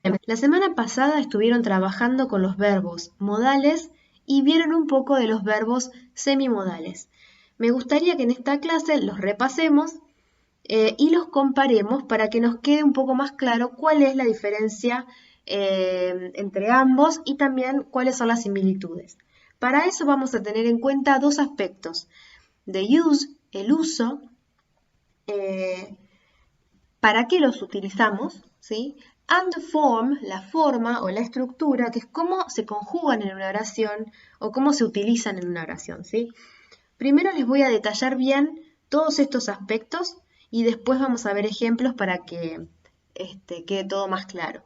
La semana pasada estuvieron trabajando con los verbos modales y vieron un poco de los verbos semimodales. Me gustaría que en esta clase los repasemos y los comparemos para que nos quede un poco más claro cuál es la diferencia entre ambos y también cuáles son las similitudes. Para eso vamos a tener en cuenta dos aspectos: the use, el uso, para qué los utilizamos, ¿sí? And the form, la forma o la estructura, que es cómo se conjugan en una oración o cómo se utilizan en una oración, ¿sí? Primero les voy a detallar bien todos estos aspectos y después vamos a ver ejemplos para que quede todo más claro.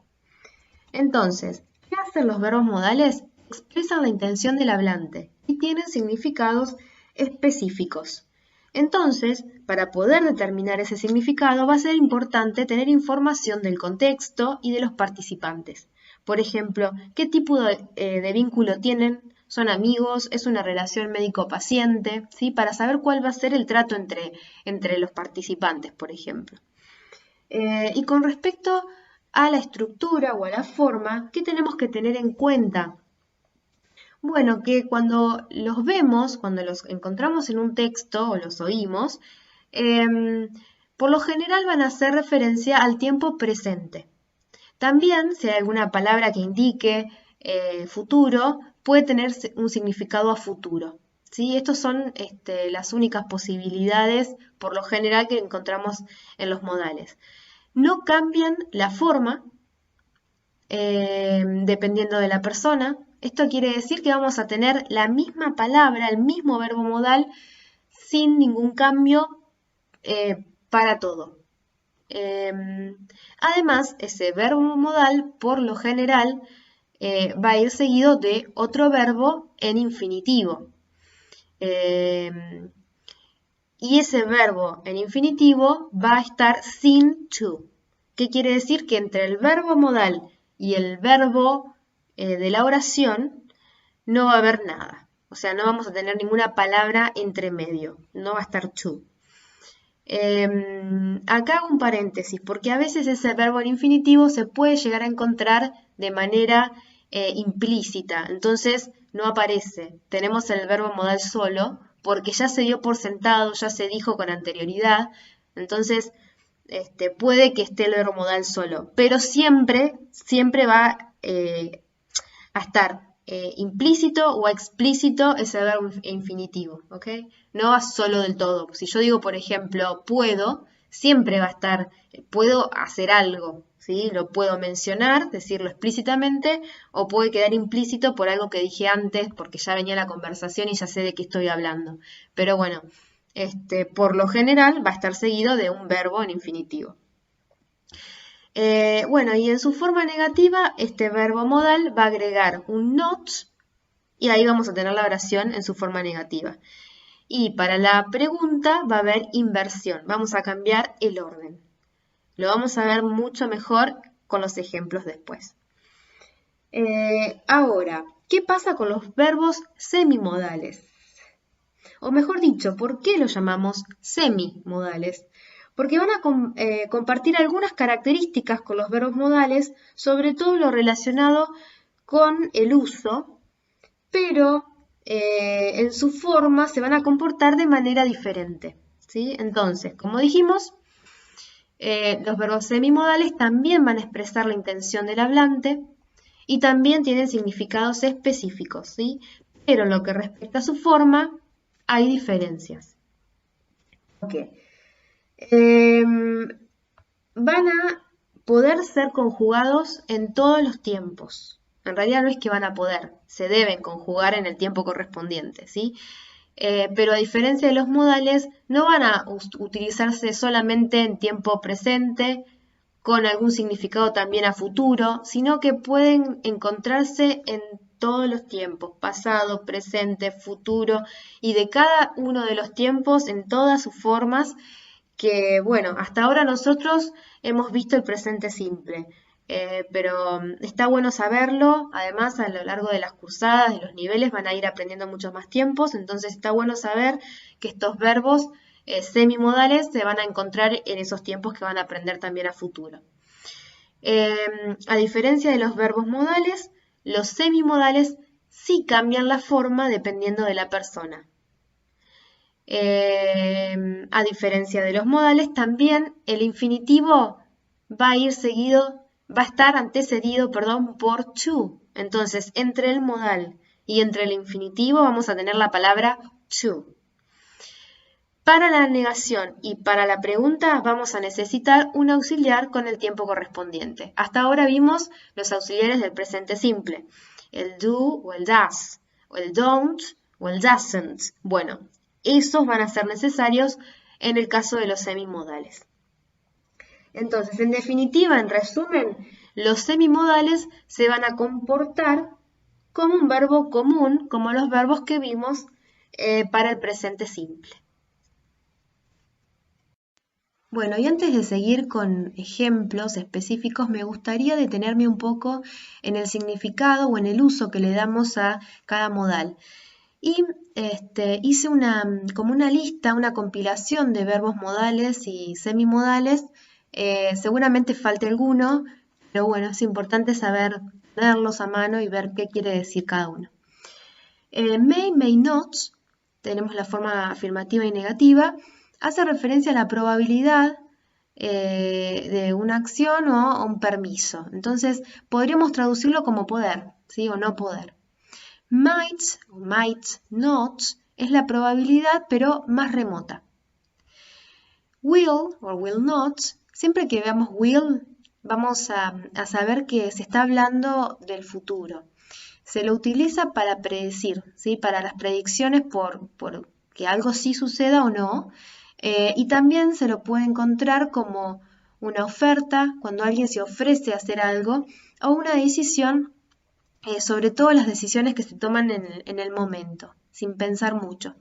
Entonces, ¿qué hacen los verbos modales? Expresan la intención del hablante y tienen significados específicos. Entonces, para poder determinar ese significado va a ser importante tener información del contexto y de los participantes. Por ejemplo, ¿qué tipo de vínculo tienen? ¿Son amigos? ¿Es una relación médico-paciente? ¿Sí? Para saber cuál va a ser el trato entre los participantes, por ejemplo. Y con respecto a la estructura o a la forma, ¿qué tenemos que tener en cuenta? Bueno, que cuando los vemos, cuando los encontramos en un texto o los oímos, por lo general van a hacer referencia al tiempo presente. También, si hay alguna palabra que indique futuro, puede tener un significado a futuro. ¿Sí? Estas son las únicas posibilidades, por lo general, que encontramos en los modales. No cambian la forma dependiendo de la persona. Esto quiere decir que vamos a tener la misma palabra, el mismo verbo modal, sin ningún cambio para todo. Además, ese verbo modal, por lo general, va a ir seguido de otro verbo en infinitivo. Y ese verbo en infinitivo va a estar sin to. ¿Qué quiere decir? Que entre el verbo modal y el verbo de la oración no va a haber nada. O sea, no vamos a tener ninguna palabra entre medio. No va a estar to. Acá hago un paréntesis, porque a veces ese verbo en infinitivo se puede llegar a encontrar de manera implícita. Entonces no aparece. Tenemos el verbo modal solo, porque ya se dio por sentado, ya se dijo con anterioridad. Entonces puede que esté el verbo modal solo, pero siempre va a estar implícito o explícito ese verbo infinitivo, ¿ok? No va solo del todo. Si yo digo, por ejemplo, puedo, siempre va a estar, puedo hacer algo, ¿sí? Lo puedo mencionar, decirlo explícitamente, o puede quedar implícito por algo que dije antes, porque ya venía la conversación y ya sé de qué estoy hablando. Pero bueno, por lo general va a estar seguido de un verbo en infinitivo. Bueno, y en su forma negativa, este verbo modal va a agregar un not y ahí vamos a tener la oración en su forma negativa. Y para la pregunta va a haber inversión. Vamos a cambiar el orden. Lo vamos a ver mucho mejor con los ejemplos después. Ahora, ¿qué pasa con los verbos semimodales? O mejor dicho, ¿por qué los llamamos semimodales? Porque van a compartir algunas características con los verbos modales, sobre todo lo relacionado con el uso, pero en su forma se van a comportar de manera diferente, ¿sí? Entonces, como dijimos, los verbos semimodales también van a expresar la intención del hablante y también tienen significados específicos, ¿sí? Pero en lo que respecta a su forma, hay diferencias. Okay. Van a poder ser conjugados en todos los tiempos. En realidad no es que van a poder, se deben conjugar en el tiempo correspondiente, ¿sí? Pero a diferencia de los modales, no van a utilizarse solamente en tiempo presente, con algún significado también a futuro, sino que pueden encontrarse en todos los tiempos, pasado, presente, futuro, y de cada uno de los tiempos en todas sus formas, que bueno, hasta ahora nosotros hemos visto el presente simple, pero está bueno saberlo. Además, a lo largo de las cursadas, de los niveles, van a ir aprendiendo muchos más tiempos, entonces está bueno saber que estos verbos semimodales se van a encontrar en esos tiempos que van a aprender también a futuro. A diferencia de los verbos modales, los semimodales sí cambian la forma dependiendo de la persona. A diferencia de los modales, también el infinitivo va a estar antecedido, por to. Entonces, entre el modal y entre el infinitivo vamos a tener la palabra to. Para la negación y para la pregunta vamos a necesitar un auxiliar con el tiempo correspondiente. Hasta ahora vimos los auxiliares del presente simple, el do o el does, o el don't o el doesn't. Bueno, esos van a ser necesarios en el caso de los semimodales. Entonces, en definitiva, en resumen, los semimodales se van a comportar como un verbo común, como los verbos que vimos para el presente simple. Bueno, y antes de seguir con ejemplos específicos, me gustaría detenerme un poco en el significado o en el uso que le damos a cada modal. Y hice como una lista, una compilación de verbos modales y semimodales. Seguramente falte alguno, pero bueno, es importante saber tenerlos a mano y ver qué quiere decir cada uno. May not, tenemos la forma afirmativa y negativa, hace referencia a la probabilidad de una acción o un permiso. Entonces, podríamos traducirlo como poder, ¿sí? O no poder. Might o might not es la probabilidad, pero más remota. Will o will not, siempre que veamos will, vamos a saber que se está hablando del futuro. Se lo utiliza para predecir, ¿sí? Para las predicciones por que algo sí suceda o no. Y también se lo puede encontrar como una oferta, cuando alguien se ofrece a hacer algo, o una decisión, sobre todo las decisiones que se toman en el momento, sin pensar mucho.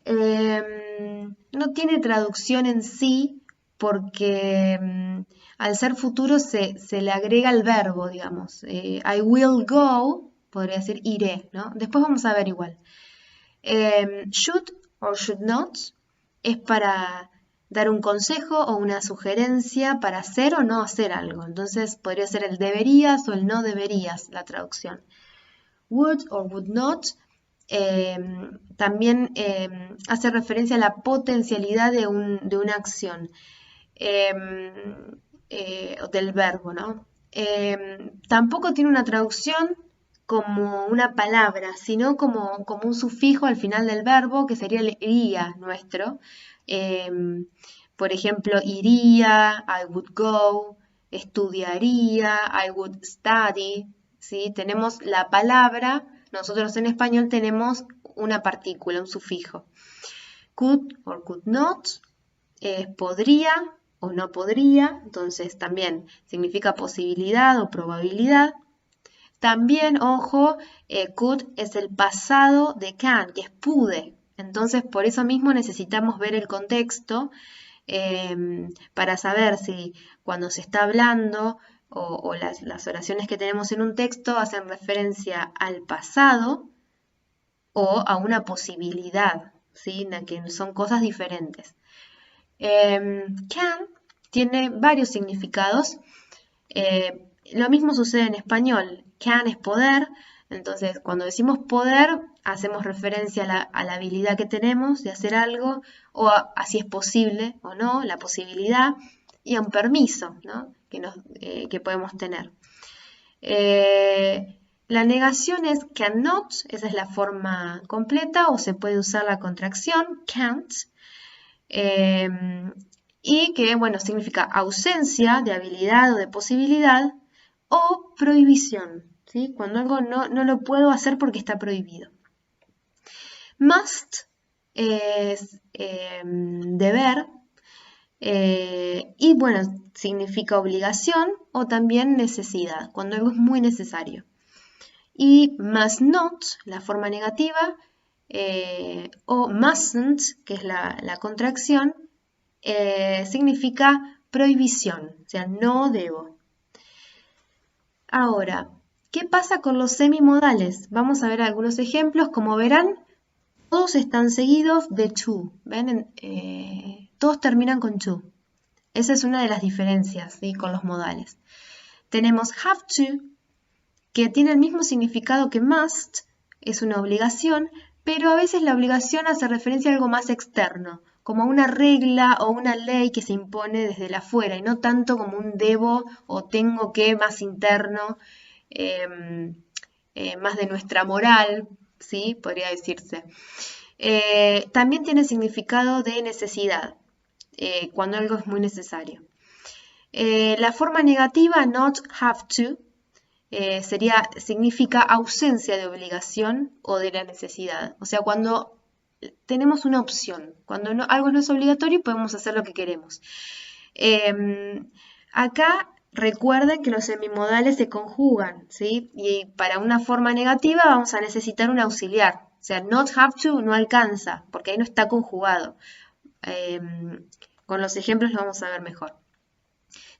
No tiene traducción en sí, porque al ser futuro se le agrega el verbo, digamos. I will go, podría decir iré, ¿no? Después vamos a ver igual. Should or should not es para dar un consejo o una sugerencia para hacer o no hacer algo. Entonces podría ser el deberías o el no deberías, la traducción. Would or would not también hace referencia a la potencialidad de una acción del verbo, ¿no? Tampoco tiene una traducción como una palabra, sino como un sufijo al final del verbo, que sería el iría nuestro. Por ejemplo, iría, I would go, estudiaría, I would study, ¿sí? Tenemos la palabra, nosotros en español tenemos una partícula, un sufijo. Could or could not podría o no podría, entonces también significa posibilidad o probabilidad. También, ojo, could es el pasado de can, que es pude. Entonces, por eso mismo necesitamos ver el contexto para saber si cuando se está hablando o las oraciones que tenemos en un texto hacen referencia al pasado o a una posibilidad, ¿sí? Que son cosas diferentes. Can tiene varios significados. Lo mismo sucede en español. Can es poder, entonces cuando decimos poder hacemos referencia a la habilidad que tenemos de hacer algo o a si es posible o no, la posibilidad, y a un permiso, ¿no? que podemos tener. La negación es cannot, esa es la forma completa, o se puede usar la contracción can't, y que, bueno, significa ausencia de habilidad o de posibilidad, o prohibición, ¿sí? Cuando algo no lo puedo hacer porque está prohibido. Must es deber, y bueno, significa obligación o también necesidad, cuando algo es muy necesario. Y must not, la forma negativa, o mustn't, que es la contracción, significa prohibición, o sea, no debo. Ahora, ¿qué pasa con los semimodales? Vamos a ver algunos ejemplos. Como verán, todos están seguidos de to. ¿Ven? Todos terminan con to. Esa es una de las diferencias, ¿sí?, con los modales. Tenemos have to, que tiene el mismo significado que must, es una obligación, pero a veces la obligación hace referencia a algo más externo, como una regla o una ley que se impone desde la afuera, y no tanto como un debo o tengo que más interno, más de nuestra moral, ¿sí?, podría decirse. También tiene significado de necesidad, cuando algo es muy necesario. La forma negativa, not have to, significa ausencia de obligación o de la necesidad. O sea, cuando tenemos una opción, cuando algo no es obligatorio, podemos hacer lo que queremos. Acá recuerden que los semimodales se conjugan, ¿sí? Y para una forma negativa vamos a necesitar un auxiliar. O sea, not have to no alcanza, porque ahí no está conjugado. Con los ejemplos lo vamos a ver mejor.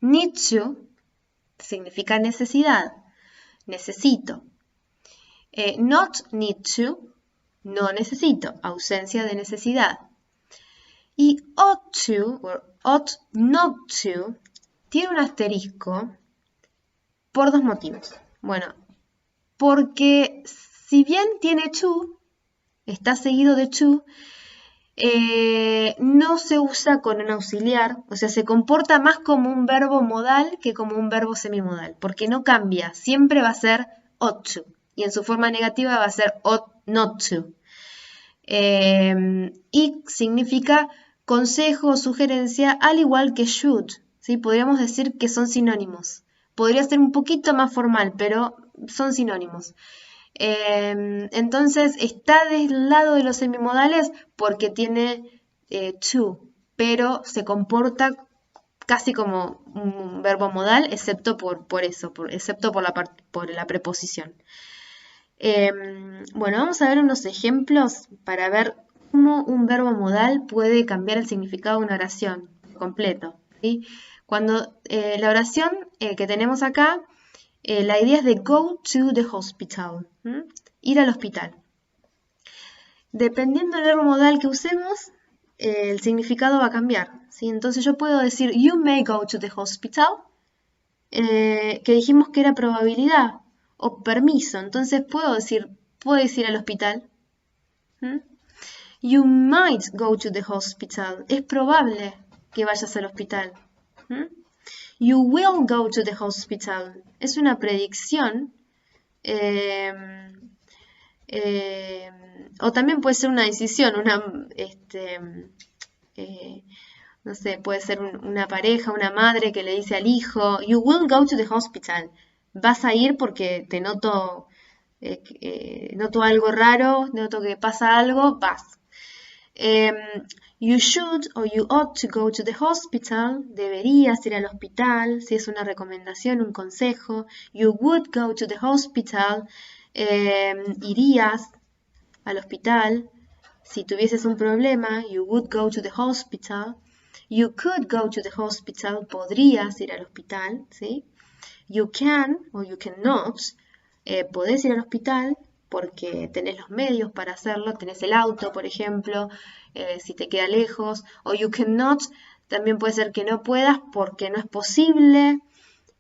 Need to significa necesidad, necesito. Not need to, no necesito, ausencia de necesidad. Y ought to, o ought not to, tiene un asterisco por dos motivos. Bueno, porque si bien tiene to, está seguido de to, no se usa con un auxiliar, o sea, se comporta más como un verbo modal que como un verbo semimodal, porque no cambia, siempre va a ser ought to, y en su forma negativa va a ser ought not to. Y significa consejo o sugerencia, al igual que should, ¿sí? Podríamos decir que son sinónimos. Podría ser un poquito más formal, pero son sinónimos. Entonces está del lado de los semimodales porque tiene to, pero se comporta casi como un verbo modal, excepto por eso, excepto por la preposición. Bueno, vamos a ver unos ejemplos para ver cómo un verbo modal puede cambiar el significado de una oración completo, ¿sí? Cuando la oración que tenemos acá, la idea es de go to the hospital, ir al hospital. Dependiendo del verbo modal que usemos, el significado va a cambiar, ¿sí? Entonces yo puedo decir you may go to the hospital, que dijimos que era probabilidad o permiso, entonces puedes ir al hospital. You might go to the hospital, es probable que vayas al hospital. You will go to the hospital, es una predicción, o también puede ser una decisión, no sé, puede ser una pareja, una madre que le dice al hijo, you will go to the hospital, vas a ir porque te noto algo raro, noto que pasa algo, vas. You should o you ought to go to the hospital, deberías ir al hospital, si es una recomendación, un consejo. You would go to the hospital, irías al hospital. Si tuvieses un problema, you would go to the hospital. You could go to the hospital, podrías ir al hospital, ¿sí? You can o you cannot, podés ir al hospital porque tenés los medios para hacerlo, tenés el auto, por ejemplo, si te queda lejos, o you cannot, también puede ser que no puedas porque no es posible,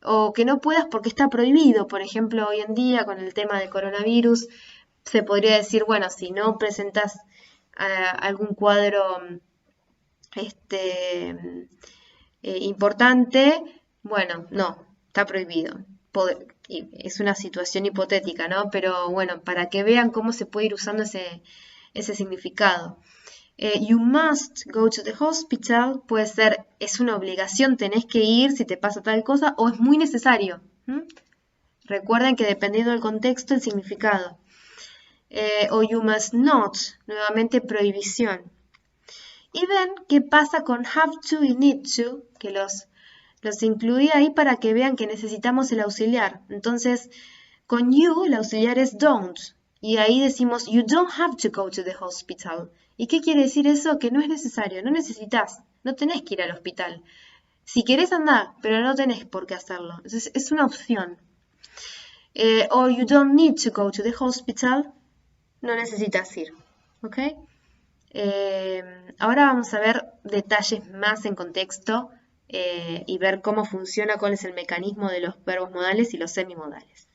o que no puedas porque está prohibido. Por ejemplo, hoy en día con el tema del coronavirus, se podría decir, bueno, si no presentas algún cuadro importante, bueno, no, está prohibido. Es una situación hipotética, ¿no? Pero bueno, para que vean cómo se puede ir usando ese significado. You must go to the hospital puede ser, es una obligación, tenés que ir si te pasa tal cosa, o es muy necesario. Recuerden que dependiendo del contexto, el significado. O you must not, nuevamente prohibición. Y ven qué pasa con have to y need to, que los incluí ahí para que vean que necesitamos el auxiliar. Entonces, con you, el auxiliar es don't. Y ahí decimos, you don't have to go to the hospital. ¿Y qué quiere decir eso? Que no es necesario, no necesitas, no tenés que ir al hospital. Si querés andar, pero no tenés por qué hacerlo. Entonces, es una opción. O you don't need to go to the hospital, no necesitas ir. ¿Ok? Ahora vamos a ver detalles más en contexto y ver cómo funciona, cuál es el mecanismo de los verbos modales y los semimodales.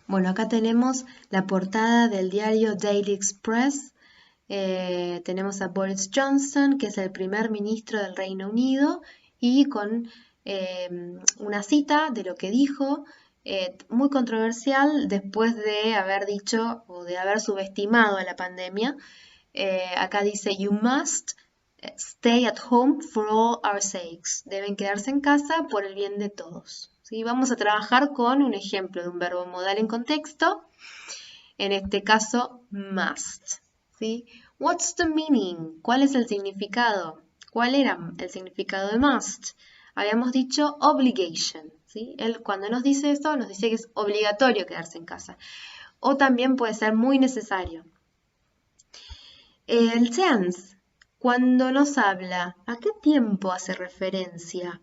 Bueno, acá tenemos la portada del diario Daily Express. Tenemos a Boris Johnson, que es el primer ministro del Reino Unido, y con una cita de lo que dijo, muy controversial después de haber dicho o de haber subestimado a la pandemia. Acá dice, "You must stay at home for all our sakes". Deben quedarse en casa por el bien de todos. ¿Sí? Vamos a trabajar con un ejemplo de un verbo modal en contexto, en este caso, must. ¿Sí? What's the meaning? ¿Cuál es el significado? ¿Cuál era el significado de must? Habíamos dicho obligation. ¿Sí? Él, cuando nos dice esto, nos dice que es obligatorio quedarse en casa. O también puede ser muy necesario. El tense, cuando nos habla, ¿a qué tiempo hace referencia?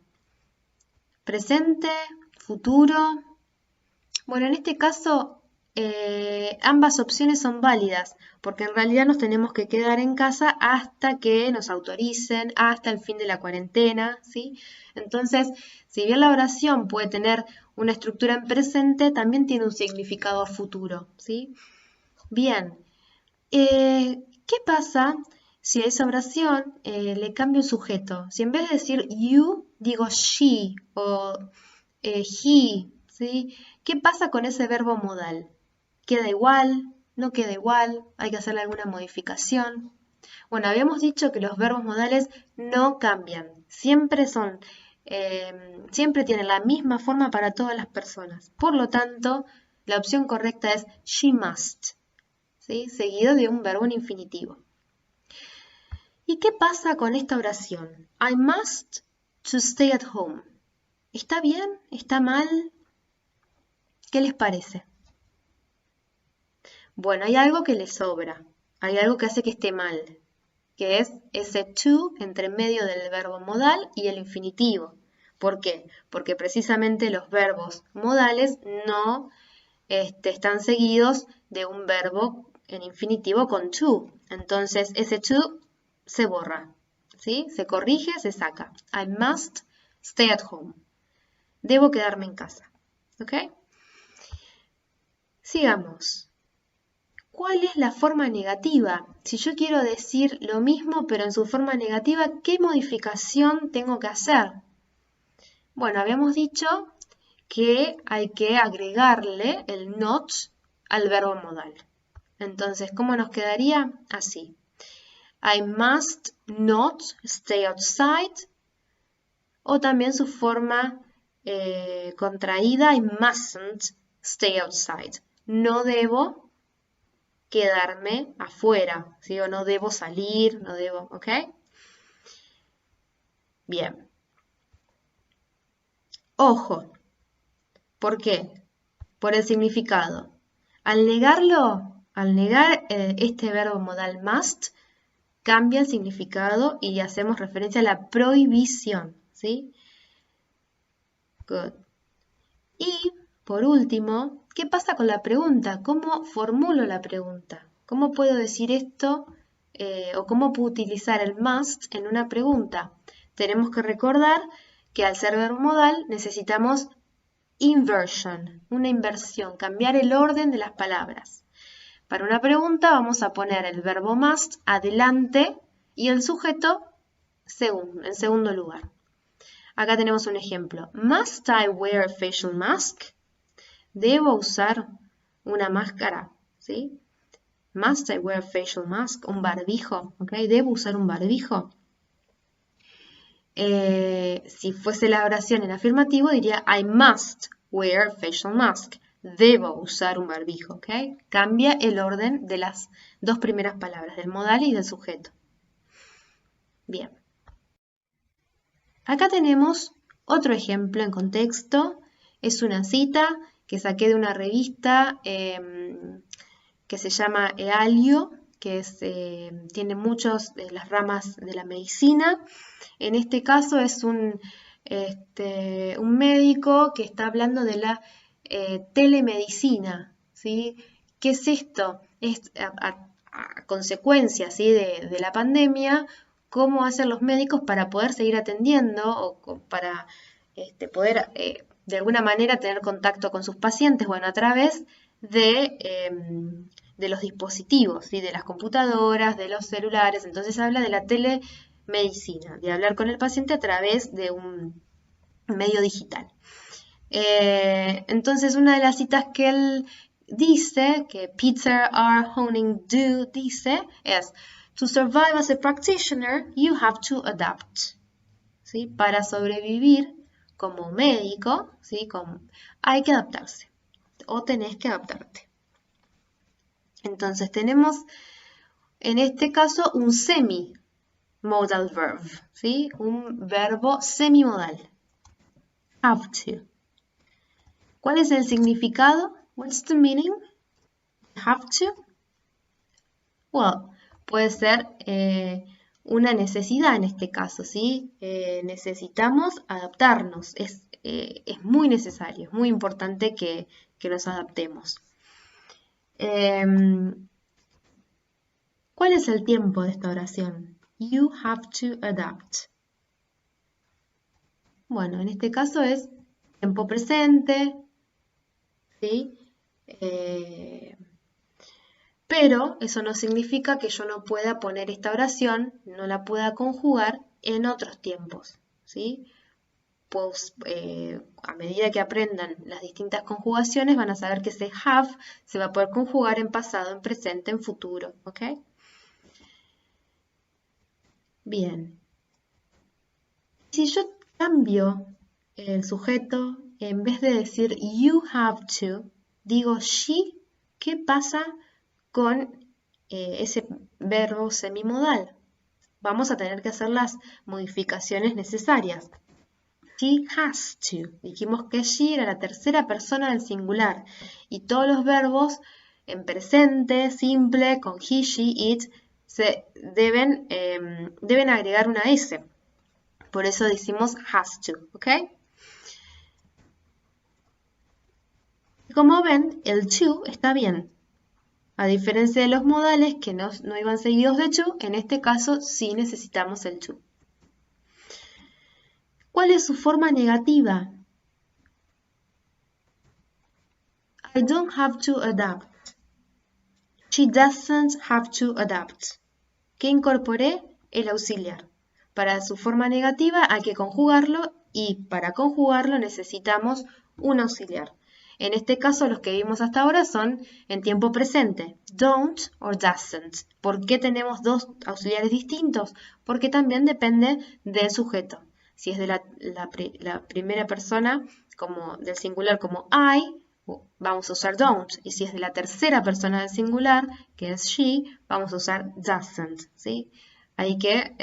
¿Presente? ¿Futuro? Bueno, en este caso, ambas opciones son válidas, porque en realidad nos tenemos que quedar en casa hasta que nos autoricen, hasta el fin de la cuarentena, ¿sí? Entonces, si bien la oración puede tener una estructura en presente, también tiene un significado a futuro, ¿sí? Bien, ¿qué pasa si a esa oración le cambio el sujeto? Si en vez de decir you, digo she o he, ¿sí? ¿Qué pasa con ese verbo modal? ¿Queda igual? ¿No queda igual? ¿Hay que hacerle alguna modificación? Bueno, habíamos dicho que los verbos modales no cambian, siempre tienen la misma forma para todas las personas. Por lo tanto, la opción correcta es she must, ¿sí? Seguido de un verbo en infinitivo. ¿Y qué pasa con esta oración? I must to stay at home. ¿Está bien? ¿Está mal? ¿Qué les parece? Bueno, hay algo que le sobra, hay algo que hace que esté mal, que es ese to entre medio del verbo modal y el infinitivo. ¿Por qué? Porque precisamente los verbos modales no están seguidos de un verbo en infinitivo con to. Entonces ese to se borra, ¿sí? Se corrige, se saca. I must stay at home. Debo quedarme en casa. ¿Ok? Sigamos. ¿Cuál es la forma negativa? Si yo quiero decir lo mismo pero en su forma negativa, ¿qué modificación tengo que hacer? Bueno, habíamos dicho que hay que agregarle el not al verbo modal. Entonces, ¿cómo nos quedaría? Así. I must not stay outside. O también su forma contraída, I mustn't stay outside. No debo quedarme afuera, ¿sí? O no debo salir, no debo, ¿ok? Bien. Ojo. ¿Por qué? Por el significado. Al negar este verbo modal must, cambia el significado y hacemos referencia a la prohibición, ¿sí? Good. Y, por último, ¿qué pasa con la pregunta? ¿Cómo formulo la pregunta? ¿Cómo puedo decir esto o cómo puedo utilizar el must en una pregunta? Tenemos que recordar que al ser verbo modal necesitamos inversion, una inversión, cambiar el orden de las palabras. Para una pregunta vamos a poner el verbo must adelante y el sujeto en segundo lugar. Acá tenemos un ejemplo. Must I wear a facial mask? ¿Debo usar una máscara? ¿Sí? Must I wear a facial mask? Un barbijo, ¿ok? ¿Debo usar un barbijo? Si fuese la oración en afirmativo, diría I must wear a facial mask. Debo usar un barbijo, ¿ok? Cambia el orden de las dos primeras palabras, del modal y del sujeto. Bien. Acá tenemos otro ejemplo en contexto. Es una cita que saqué de una revista que se llama EALIO, que tiene muchas de las ramas de la medicina. En este caso es un médico que está hablando de la telemedicina, ¿sí? ¿Qué es esto? Es a consecuencia, ¿sí? de la pandemia, cómo hacen los médicos para poder seguir atendiendo o para poder de alguna manera tener contacto con sus pacientes, bueno, a través de los dispositivos, ¿sí? De las computadoras, de los celulares. Entonces habla de la telemedicina, de hablar con el paciente a través de un medio digital. Entonces una de las citas que él dice, que Peter R. Honig-Do dice, es: "To survive as a practitioner, you have to adapt." ¿Sí? Para sobrevivir como médico, ¿sí? Hay que adaptarse o tenés que adaptarte. Entonces tenemos en este caso un semi-modal verb, ¿sí? Un verbo semimodal. Have to. ¿Cuál es el significado? What's the meaning? Have to? Well, puede ser una necesidad en este caso, ¿sí? Necesitamos adaptarnos. Es muy necesario, es muy importante que nos adaptemos. ¿Cuál es el tiempo de esta oración? You have to adapt. Bueno, en este caso es tiempo presente, ¿sí? Pero eso no significa que yo no pueda poner esta oración, no la pueda conjugar en otros tiempos, ¿sí? Pues, a medida que aprendan las distintas conjugaciones van a saber que ese have se va a poder conjugar en pasado, en presente, en futuro, ¿ok? Bien. Si yo cambio el sujeto, en vez de decir you have to, digo she, ¿qué pasa con ese verbo semimodal? Vamos a tener que hacer las modificaciones necesarias. She has to. Dijimos que she era la tercera persona del singular y todos los verbos en presente, simple, con he, she, it, se deben agregar una S. Por eso decimos has to, ¿ok? Como ven, el to está bien. A diferencia de los modales que no iban seguidos de to, en este caso sí necesitamos el to. ¿Cuál es su forma negativa? I don't have to adapt. She doesn't have to adapt. ¿Qué incorporé? El auxiliar. Para su forma negativa hay que conjugarlo y para conjugarlo necesitamos un auxiliar. En este caso los que vimos hasta ahora son en tiempo presente, don't or doesn't. ¿Por qué tenemos dos auxiliares distintos? Porque también depende del sujeto. Si es de la primera persona, como del singular como I, vamos a usar don't. Y si es de la tercera persona del singular, que es she, vamos a usar doesn't, ¿sí? Hay que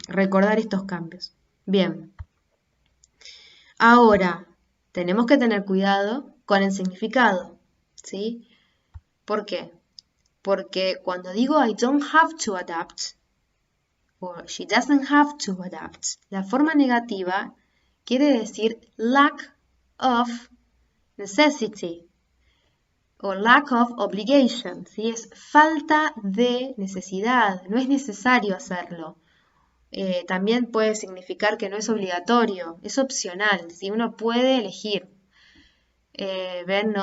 recordar estos cambios. Bien. Ahora, tenemos que tener cuidado con el significado, ¿sí? ¿Por qué? Porque cuando digo I don't have to adapt, o she doesn't have to adapt, la forma negativa quiere decir lack of necessity o lack of obligation, ¿sí? Es falta de necesidad, no es necesario hacerlo. También puede significar que no es obligatorio, es opcional, ¿sí? Uno puede elegir. ¿Ven?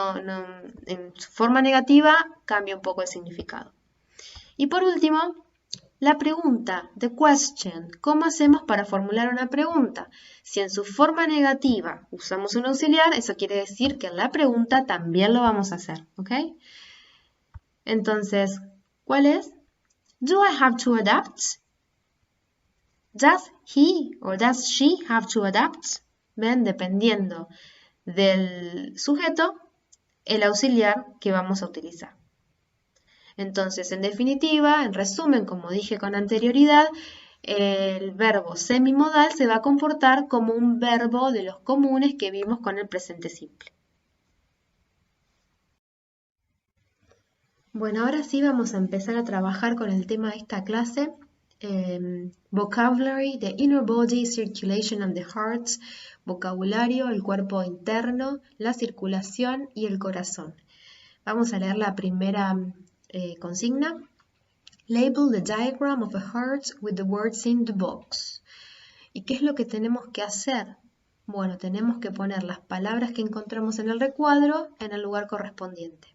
En su forma negativa cambia un poco el significado. Y por último, la pregunta, the question. ¿Cómo hacemos para formular una pregunta? Si en su forma negativa usamos un auxiliar, eso quiere decir que en la pregunta también lo vamos a hacer, ¿ok? Entonces, ¿cuál es? Do I have to adapt? Does he or does she have to adapt? ¿Ven? Dependiendo del sujeto, el auxiliar que vamos a utilizar. Entonces, en definitiva, en resumen, como dije con anterioridad, el verbo semimodal se va a comportar como un verbo de los comunes que vimos con el presente simple. Bueno, ahora sí vamos a empezar a trabajar con el tema de esta clase. Vocabulary, the inner body, circulation and the heart. Vocabulario, el cuerpo interno, la circulación y el corazón. Vamos a leer la primera consigna. Label the diagram of a heart with the words in the box. ¿Y qué es lo que tenemos que hacer? Bueno, tenemos que poner las palabras que encontramos en el recuadro en el lugar correspondiente.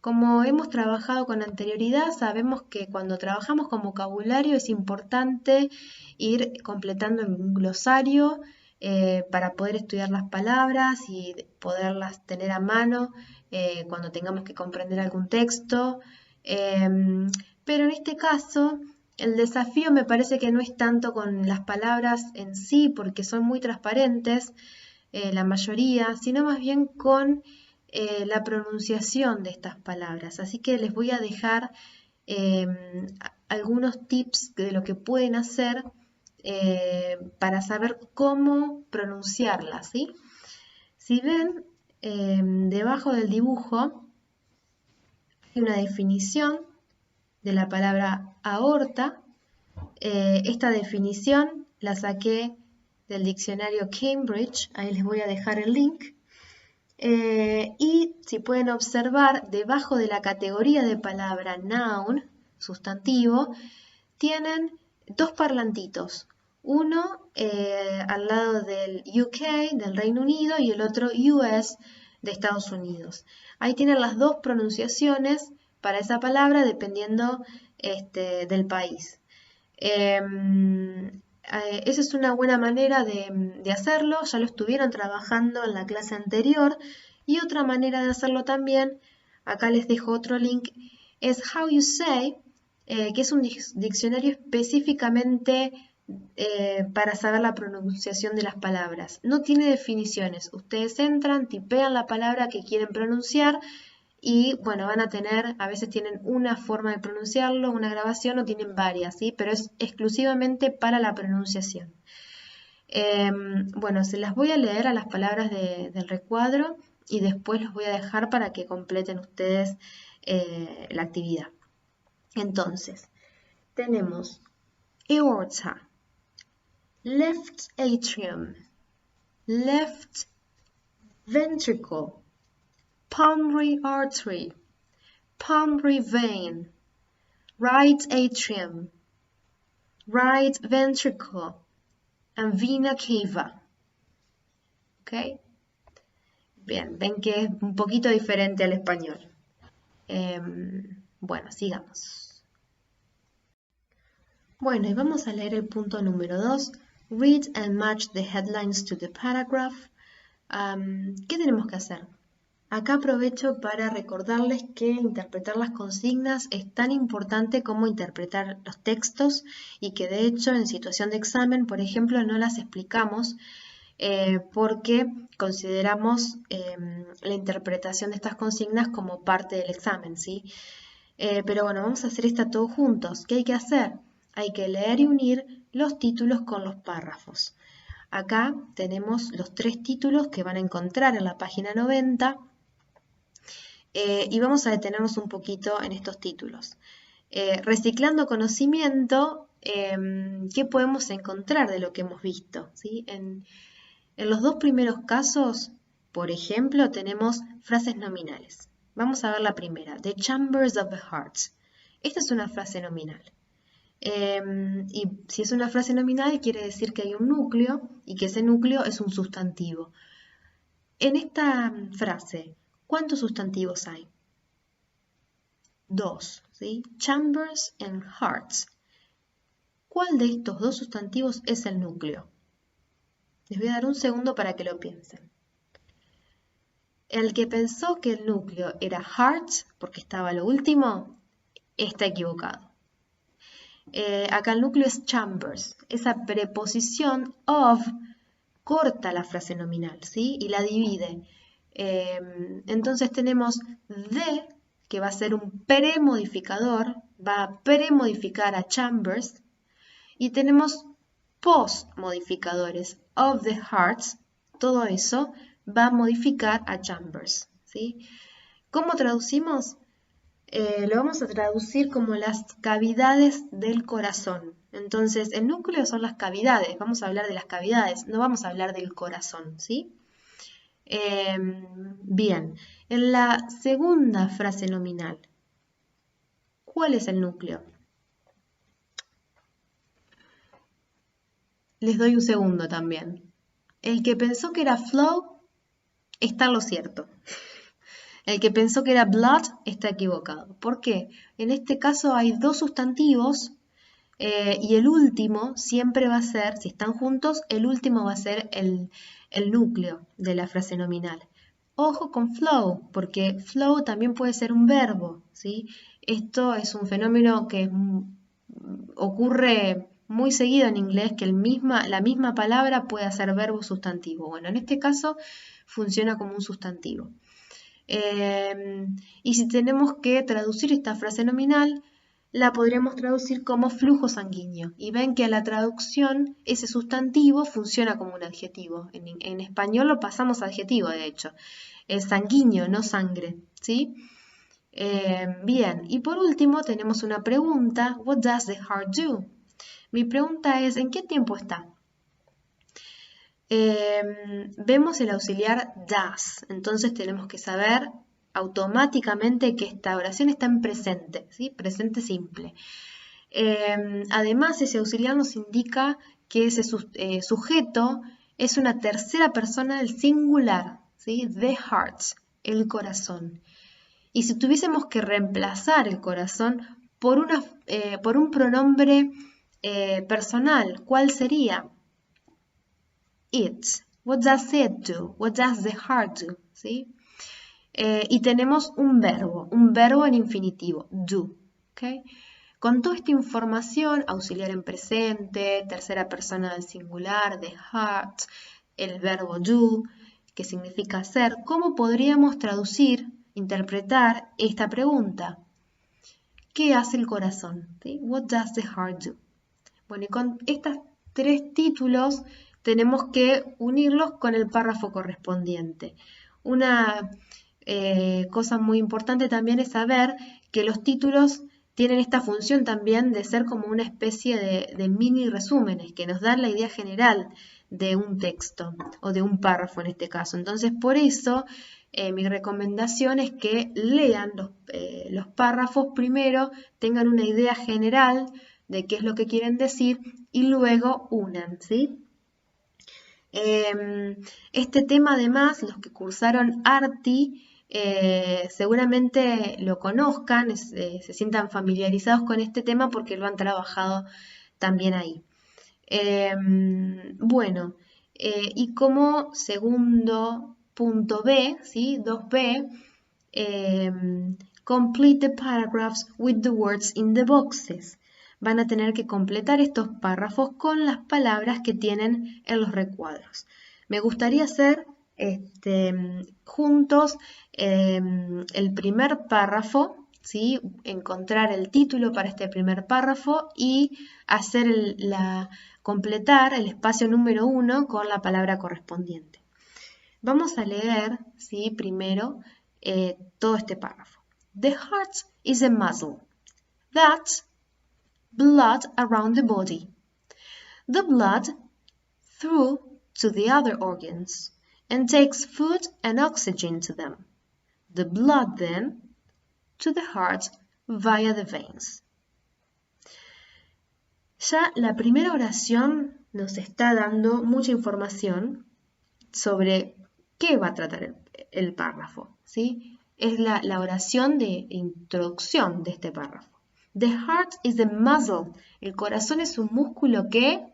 Como hemos trabajado con anterioridad, sabemos que cuando trabajamos con vocabulario es importante ir completando un glosario para poder estudiar las palabras y poderlas tener a mano cuando tengamos que comprender algún texto. Pero en este caso, el desafío me parece que no es tanto con las palabras en sí, porque son muy transparentes, la mayoría, sino más bien con la pronunciación de estas palabras. Así que les voy a dejar algunos tips de lo que pueden hacer para saber cómo pronunciarlas, ¿sí? Si ven, debajo del dibujo hay una definición de la palabra aorta. Esta definición la saqué del diccionario Cambridge, ahí les voy a dejar el link. Y si pueden observar, debajo de la categoría de palabra noun, sustantivo, tienen dos parlantitos. Uno al lado del UK, del Reino Unido, y el otro US, de Estados Unidos. Ahí tienen las dos pronunciaciones para esa palabra dependiendo del país. Esa es una buena manera de hacerlo, ya lo estuvieron trabajando en la clase anterior. Y otra manera de hacerlo también, acá les dejo otro link, es How You Say, que es un diccionario específicamente para saber la pronunciación de las palabras. No tiene definiciones, ustedes entran, tipean la palabra que quieren pronunciar y bueno, van a tener, a veces tienen una forma de pronunciarlo, una grabación o tienen varias, ¿sí? Pero es exclusivamente para la pronunciación. Bueno, se las voy a leer a las palabras del recuadro y después los voy a dejar para que completen ustedes la actividad. Entonces, tenemos aorta, left atrium, left ventricle, pulmonary artery, pulmonary vein, right atrium, right ventricle, and vena cava. ¿Ok? Bien, ven que es un poquito diferente al español. Bueno, sigamos. Bueno, y vamos a leer el punto número 2. Read and match the headlines to the paragraph. ¿Qué tenemos que hacer? Acá aprovecho para recordarles que interpretar las consignas es tan importante como interpretar los textos y que de hecho en situación de examen, por ejemplo, no las explicamos porque consideramos la interpretación de estas consignas como parte del examen, ¿sí? Pero bueno, vamos a hacer esta todos juntos. ¿Qué hay que hacer? Hay que leer y unir los títulos con los párrafos. Acá tenemos los 3 títulos que van a encontrar en la página 90 y vamos a detenernos un poquito en estos títulos. Reciclando conocimiento, ¿qué podemos encontrar de lo que hemos visto? ¿Sí? En los 2 primeros casos, por ejemplo, tenemos frases nominales. Vamos a ver la primera, The Chambers of the Heart. Esta es una frase nominal. Y si es una frase nominal, quiere decir que hay un núcleo y que ese núcleo es un sustantivo. En esta frase, ¿cuántos sustantivos hay? 2, ¿sí? Chambers and hearts. ¿Cuál de estos 2 sustantivos es el núcleo? Les voy a dar un segundo para que lo piensen. El que pensó que el núcleo era hearts, porque estaba lo último, está equivocado. Acá el núcleo es chambers. Esa preposición of corta la frase nominal, ¿sí? Y la divide. Entonces tenemos the, que va a ser un premodificador, va a premodificar a chambers, y tenemos postmodificadores, of the hearts, todo eso va a modificar a chambers, ¿sí? ¿Cómo traducimos? Lo vamos a traducir como las cavidades del corazón. Entonces, el núcleo son las cavidades, vamos a hablar de las cavidades, no vamos a hablar del corazón, ¿sí? Bien, en la segunda frase nominal, ¿Cuál es el núcleo? Les doy un segundo también. El que pensó que era flow está en lo cierto. El que pensó que era blood está equivocado. ¿Por qué? En este caso hay dos sustantivos y el último siempre va a ser, si están juntos, el último va a ser el núcleo de la frase nominal. Ojo con flow, porque flow también puede ser un verbo, ¿sí? Esto es un fenómeno que ocurre muy seguido en inglés, que la misma palabra puede ser verbo o sustantivo. Bueno, en este caso funciona como un sustantivo. Y si tenemos que traducir esta frase nominal, la podríamos traducir como flujo sanguíneo. Y ven que a la traducción ese sustantivo funciona como un adjetivo. En español lo pasamos a adjetivo, de hecho. Es sanguíneo, no sangre, ¿sí? Bien, y por último tenemos una pregunta. What does the heart do? Mi pregunta es, ¿en qué tiempo está? Vemos el auxiliar does, entonces tenemos que saber automáticamente que esta oración está en presente, ¿sí? Presente simple. Además, ese auxiliar nos indica que ese sujeto es una tercera persona del singular, ¿sí? The heart, el corazón. Y si tuviésemos que reemplazar el corazón por un pronombre personal, ¿cuál sería? It. What does it do? What does the heart do? ¿Sí? Y tenemos un verbo en infinitivo, do. ¿Okay? Con toda esta información, auxiliar en presente, tercera persona del singular, the heart, el verbo do, que significa hacer, ¿cómo podríamos traducir, interpretar esta pregunta? ¿Qué hace el corazón? ¿Sí? What does the heart do? Bueno, y con estos tres títulos tenemos que unirlos con el párrafo correspondiente. Una cosa muy importante también es saber que los títulos tienen esta función también de ser como una especie de mini resúmenes que nos dan la idea general de un texto o de un párrafo en este caso. Entonces, por eso mi recomendación es que lean los párrafos primero, tengan una idea general de qué es lo que quieren decir y luego unan, ¿sí? Este tema además, los que cursaron ARTI seguramente lo conozcan, se sientan familiarizados con este tema porque lo han trabajado también ahí. Bueno, y como segundo punto B, ¿sí? 2B, complete the paragraphs with the words in the boxes. Van a tener que completar estos párrafos con las palabras que tienen en los recuadros. Me gustaría hacer juntos el primer párrafo, ¿sí? Encontrar el título para este primer párrafo y hacer completar el espacio número 1 con la palabra correspondiente. Vamos a leer, ¿sí? Primero todo este párrafo. The heart is a muscle. That's blood around the body. The blood through to the other organs and takes food and oxygen to them. The blood then to the heart via the veins. Ya la primera oración nos está dando mucha información sobre qué va a tratar el párrafo, ¿sí? Es la oración de introducción de este párrafo. The heart is a muscle. El corazón es un músculo que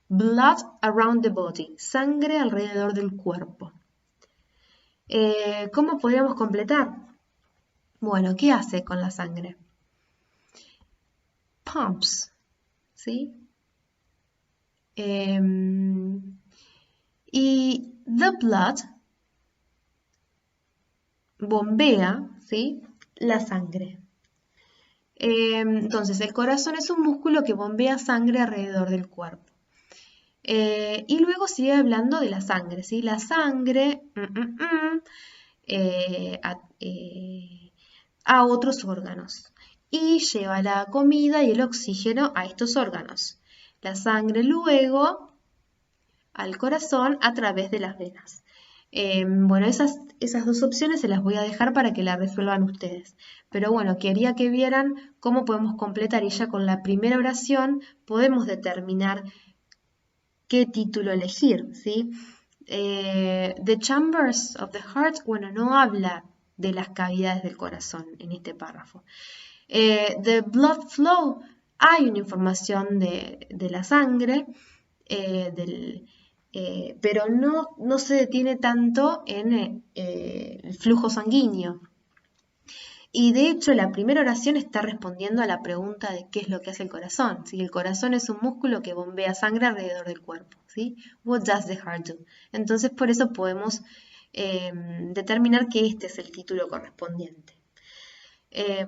blood around the body, sangre alrededor del cuerpo. ¿Cómo podríamos completar? Bueno, ¿qué hace con la sangre? Pumps, ¿sí? Y the blood bombea, ¿sí? La sangre. Entonces, el corazón es un músculo que bombea sangre alrededor del cuerpo. Y luego sigue hablando de la sangre, ¿sí? La sangre a otros órganos y lleva la comida y el oxígeno a estos órganos. La sangre luego al corazón a través de las venas. Bueno, esas dos opciones se las voy a dejar para que las resuelvan ustedes. Pero bueno, quería que vieran cómo podemos completar y ya con la primera oración podemos determinar qué título elegir, ¿sí? The Chambers of the Heart, bueno, no habla de las cavidades del corazón en este párrafo. The Blood Flow, hay una información de la sangre, pero no se detiene tanto en el flujo sanguíneo. Y de hecho la primera oración está respondiendo a la pregunta de qué es lo que hace el corazón. ¿Sí? El corazón es un músculo que bombea sangre alrededor del cuerpo. ¿Sí? What does the heart do? Entonces por eso podemos determinar que este es el título correspondiente.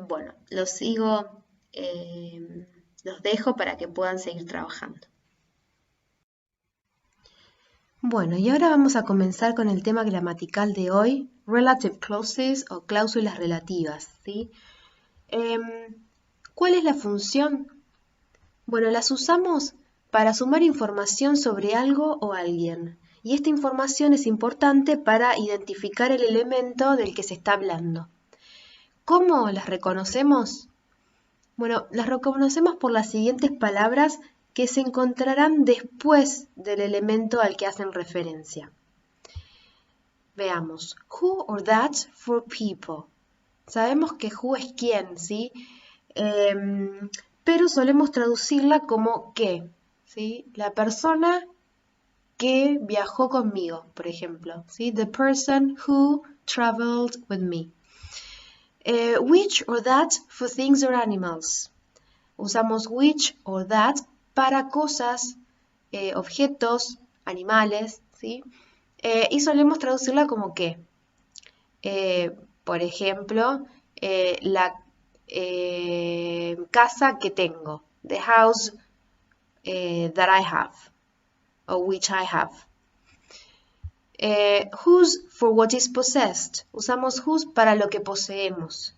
Bueno, los dejo para que puedan seguir trabajando. Bueno, y ahora vamos a comenzar con el tema gramatical de hoy, relative clauses o cláusulas relativas, ¿sí? ¿Cuál es la función? Bueno, las usamos para sumar información sobre algo o alguien. Y esta información es importante para identificar el elemento del que se está hablando. ¿Cómo las reconocemos? Bueno, las reconocemos por las siguientes palabras que se encontrarán después del elemento al que hacen referencia. Veamos, who or that for people. Sabemos que who es quién, ¿sí? Pero solemos traducirla como qué, ¿sí? La persona que viajó conmigo, por ejemplo, ¿sí? The person who traveled with me. Which or that for things or animals. Usamos which or that para cosas, objetos, animales, ¿sí? Y solemos traducirla como qué. Por ejemplo, la casa que tengo, the house that I have, or which I have. Whose for what is possessed. Usamos whose para lo que poseemos.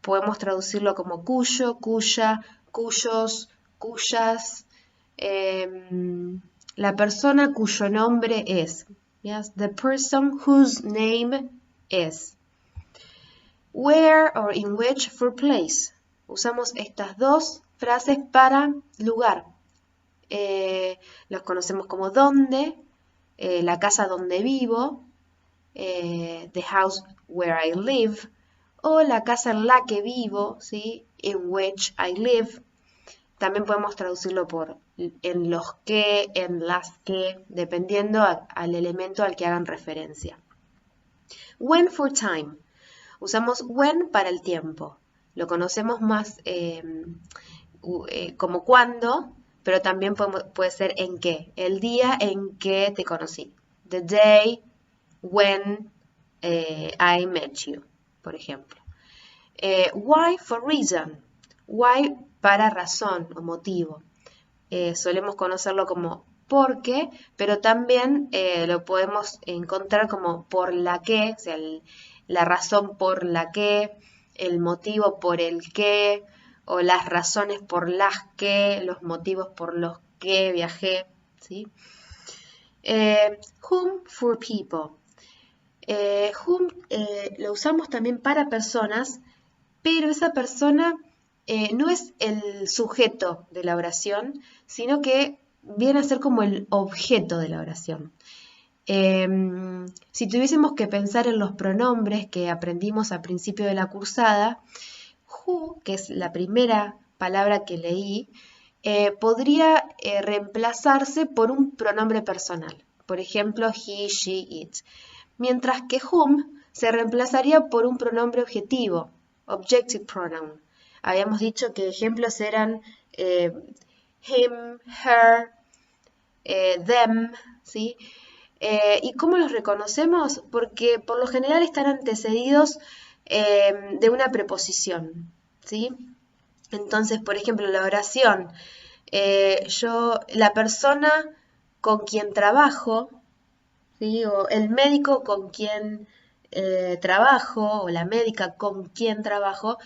Podemos traducirlo como cuyo, cuya, cuyos, cuyas. La persona cuyo nombre es. Yes, the person whose name is. Where or in which for place. Usamos estas dos frases para lugar. Los conocemos como dónde, la casa donde vivo, the house where I live, o la casa en la que vivo, ¿sí? In which I live. También podemos traducirlo por en los que, en las que, dependiendo al elemento al que hagan referencia. When for time. Usamos when para el tiempo. Lo conocemos más como cuándo, pero también puede ser en qué. El día en que te conocí. The day when I met you, por ejemplo. Why for reason. Why para razón o motivo. Solemos conocerlo como porque, pero también lo podemos encontrar como por la que, o sea, la razón por la que, el motivo por el que, o las razones por las que, los motivos por los que viajé, ¿sí? Whom for people. Whom lo usamos también para personas, pero esa persona no es el sujeto de la oración, sino que viene a ser como el objeto de la oración. Si tuviésemos que pensar en los pronombres que aprendimos al principio de la cursada, who, que es la primera palabra que leí, podría reemplazarse por un pronombre personal. Por ejemplo, he, she, it. Mientras que whom se reemplazaría por un pronombre objetivo, objective pronoun. Habíamos dicho que ejemplos eran him, her, them, ¿sí? ¿Y cómo los reconocemos? Porque por lo general están antecedidos de una preposición, ¿sí? Entonces, por ejemplo, la oración, la persona con quien trabajo, ¿sí? O el médico con quien trabajo, o la médica con quien trabajo,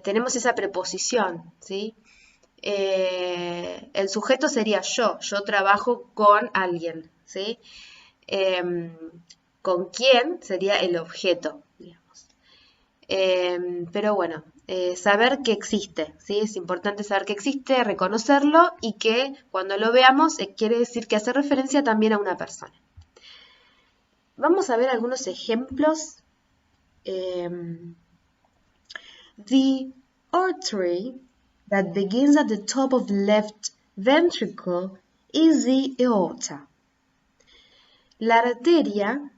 tenemos esa preposición, ¿sí? El sujeto sería yo trabajo con alguien, ¿sí? Con quién sería el objeto, digamos. Pero bueno, saber que existe, ¿sí? Es importante saber que existe, reconocerlo y que cuando lo veamos quiere decir que hace referencia también a una persona. Vamos a ver algunos ejemplos. The artery that begins at the top of the left ventricle is the aorta. La arteria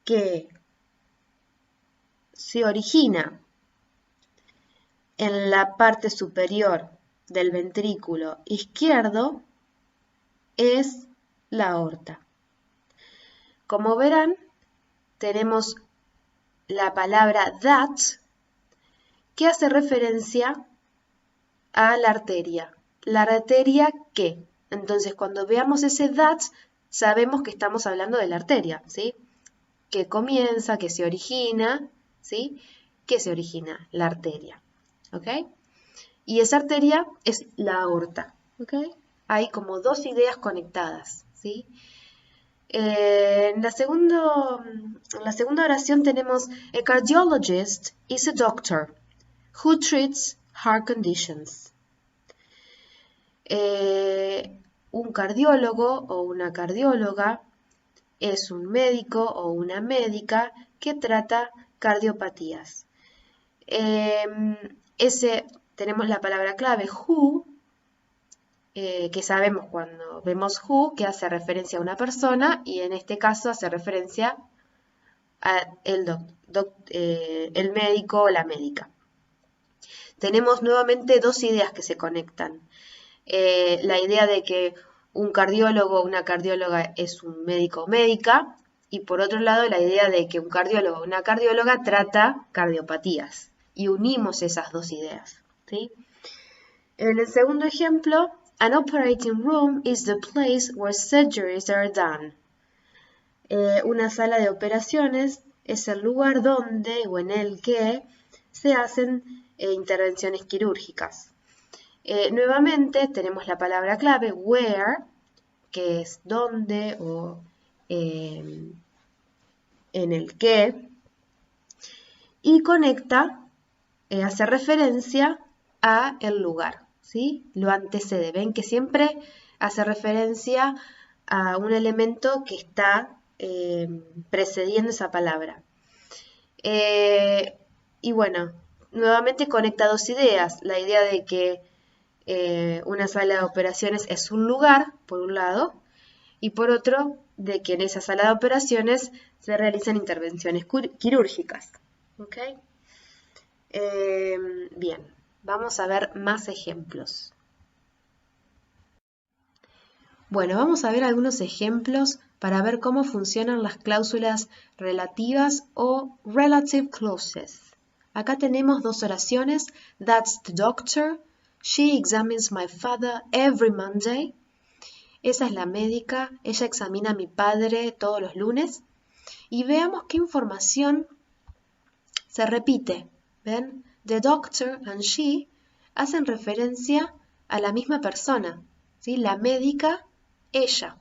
que se origina en la parte superior del ventrículo izquierdo es la aorta. Como verán, tenemos la palabra that que hace referencia a la arteria. La arteria que. Entonces, cuando veamos ese that, sabemos que estamos hablando de la arteria, ¿sí? Que comienza, que se origina, ¿sí? Que se origina, la arteria, ¿ok? Y esa arteria es la aorta, ¿ok? Hay como dos ideas conectadas, ¿sí? En la segunda oración tenemos: a cardiologist is a doctor who treats heart conditions. Un cardiólogo o una cardióloga es un médico o una médica que trata cardiopatías. Tenemos la palabra clave who, que sabemos cuando vemos who, que hace referencia a una persona, y en este caso hace referencia a el médico o la médica. Tenemos nuevamente dos ideas que se conectan. La idea de que un cardiólogo o una cardióloga es un médico o médica, y por otro lado la idea de que un cardiólogo o una cardióloga trata cardiopatías, y unimos esas dos ideas, ¿sí? En el segundo ejemplo, an operating room is the place where surgeries are done. Una sala de operaciones es el lugar donde o en el que se hacen intervenciones quirúrgicas. Nuevamente tenemos la palabra clave where, que es donde o en el que, y conecta, hace referencia a el lugar, ¿sí? Lo antecede. Ven que siempre hace referencia a un elemento que está precediendo esa palabra. Y bueno, nuevamente conecta dos ideas. La idea de que una sala de operaciones es un lugar, por un lado, y por otro, de que en esa sala de operaciones se realizan intervenciones quirúrgicas. ¿Ok? Bien, vamos a ver más ejemplos. Bueno, vamos a ver algunos ejemplos para ver cómo funcionan las cláusulas relativas o relative clauses. Acá tenemos dos oraciones. That's the doctor. She examines my father every Monday. Esa es la médica. Ella examina a mi padre todos los lunes. Y veamos qué información se repite. ¿Ven? The doctor and she hacen referencia a la misma persona, ¿sí? La médica, ella.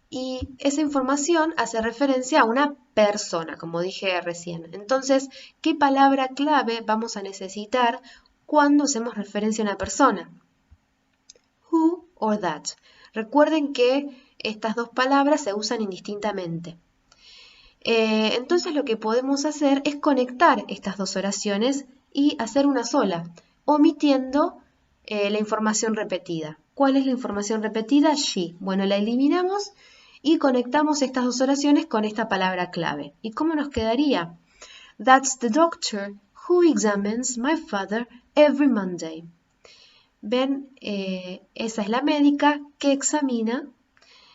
Y esa información hace referencia a una persona, como dije recién. Entonces, ¿qué palabra clave vamos a necesitar cuando hacemos referencia a una persona? Who or that. Recuerden que estas dos palabras se usan indistintamente. Entonces lo que podemos hacer es conectar estas dos oraciones y hacer una sola, omitiendo la información repetida. ¿Cuál es la información repetida? She. Bueno, la eliminamos y conectamos estas dos oraciones con esta palabra clave. ¿Y cómo nos quedaría? That's the doctor who examines my father every Monday. Ven, esa es la médica que examina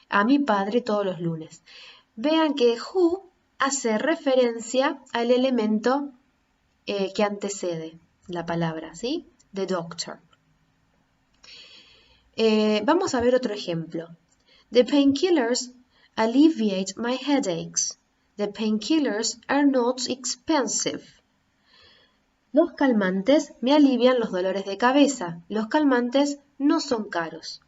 a mi padre todos los lunes. Vean que who hace referencia al elemento que antecede la palabra, ¿sí? The doctor. Vamos a ver otro ejemplo. The painkillers alleviate my headaches. The painkillers are not expensive. Los calmantes me alivian los dolores de cabeza. Los calmantes no son caros.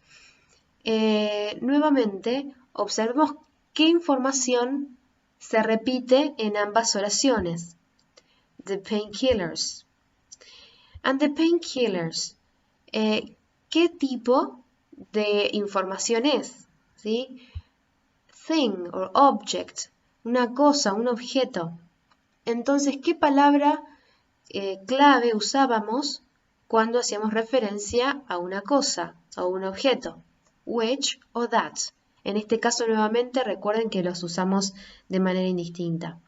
Nuevamente, observemos qué información se repite en ambas oraciones. The painkillers. And the painkillers. ¿Qué tipo de información es? ¿Sí? Thing or object. Una cosa, un objeto. Entonces, ¿qué palabra clave usábamos cuando hacíamos referencia a una cosa o un objeto? Which o that. En este caso, nuevamente, recuerden que los usamos de manera indistinta.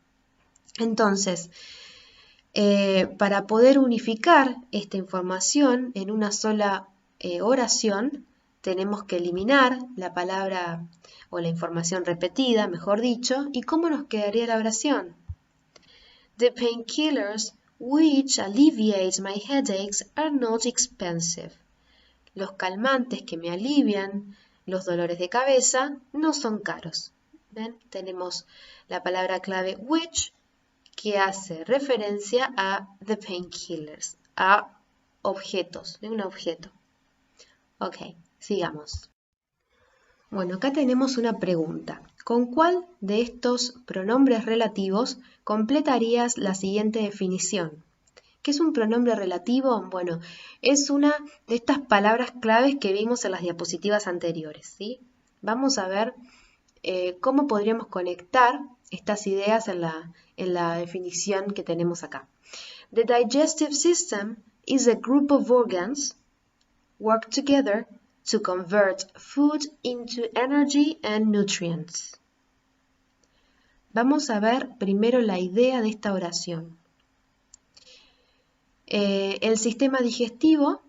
Entonces, para poder unificar esta información en una sola oración, tenemos que eliminar la palabra o la información repetida, mejor dicho. ¿Y cómo nos quedaría la oración? The painkillers which alleviate my headaches are not expensive. Los calmantes que me alivian los dolores de cabeza no son caros. ¿Ven? Tenemos la palabra clave which, que hace referencia a the painkillers, a objetos, de un objeto. Ok, sigamos. Bueno, acá tenemos una pregunta. ¿Con cuál de estos pronombres relativos completarías la siguiente definición? ¿Qué es un pronombre relativo? Bueno, es una de estas palabras claves que vimos en las diapositivas anteriores, ¿sí? Vamos a ver cómo podríamos conectar estas ideas en la definición que tenemos acá. The digestive system is a group of organs work together to convert food into energy and nutrients. Vamos a ver primero la idea de esta oración. El sistema digestivo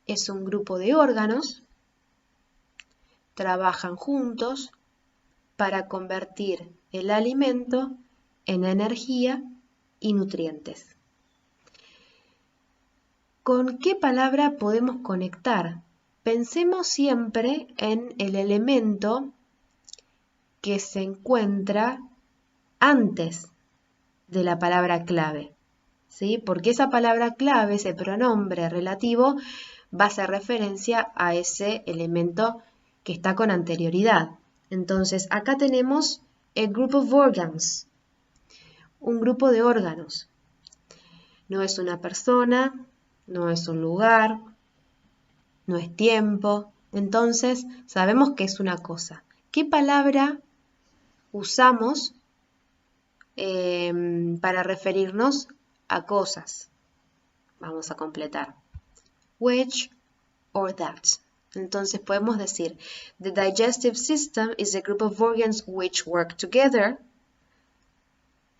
es un grupo de órganos, trabajan juntos para convertir el alimento en energía y nutrientes. ¿Con qué palabra podemos conectar? Pensemos siempre en el elemento que se encuentra antes de la palabra clave, ¿sí? Porque esa palabra clave, ese pronombre relativo, va a hacer referencia a ese elemento que está con anterioridad. Entonces, acá tenemos a group of organs, un grupo de órganos. No es una persona, no es un lugar, no es tiempo. Entonces, sabemos que es una cosa. ¿Qué palabra usamos para referirnos a cosas? Vamos a completar. Which or that. Entonces podemos decir, the digestive system is a group of organs which work together,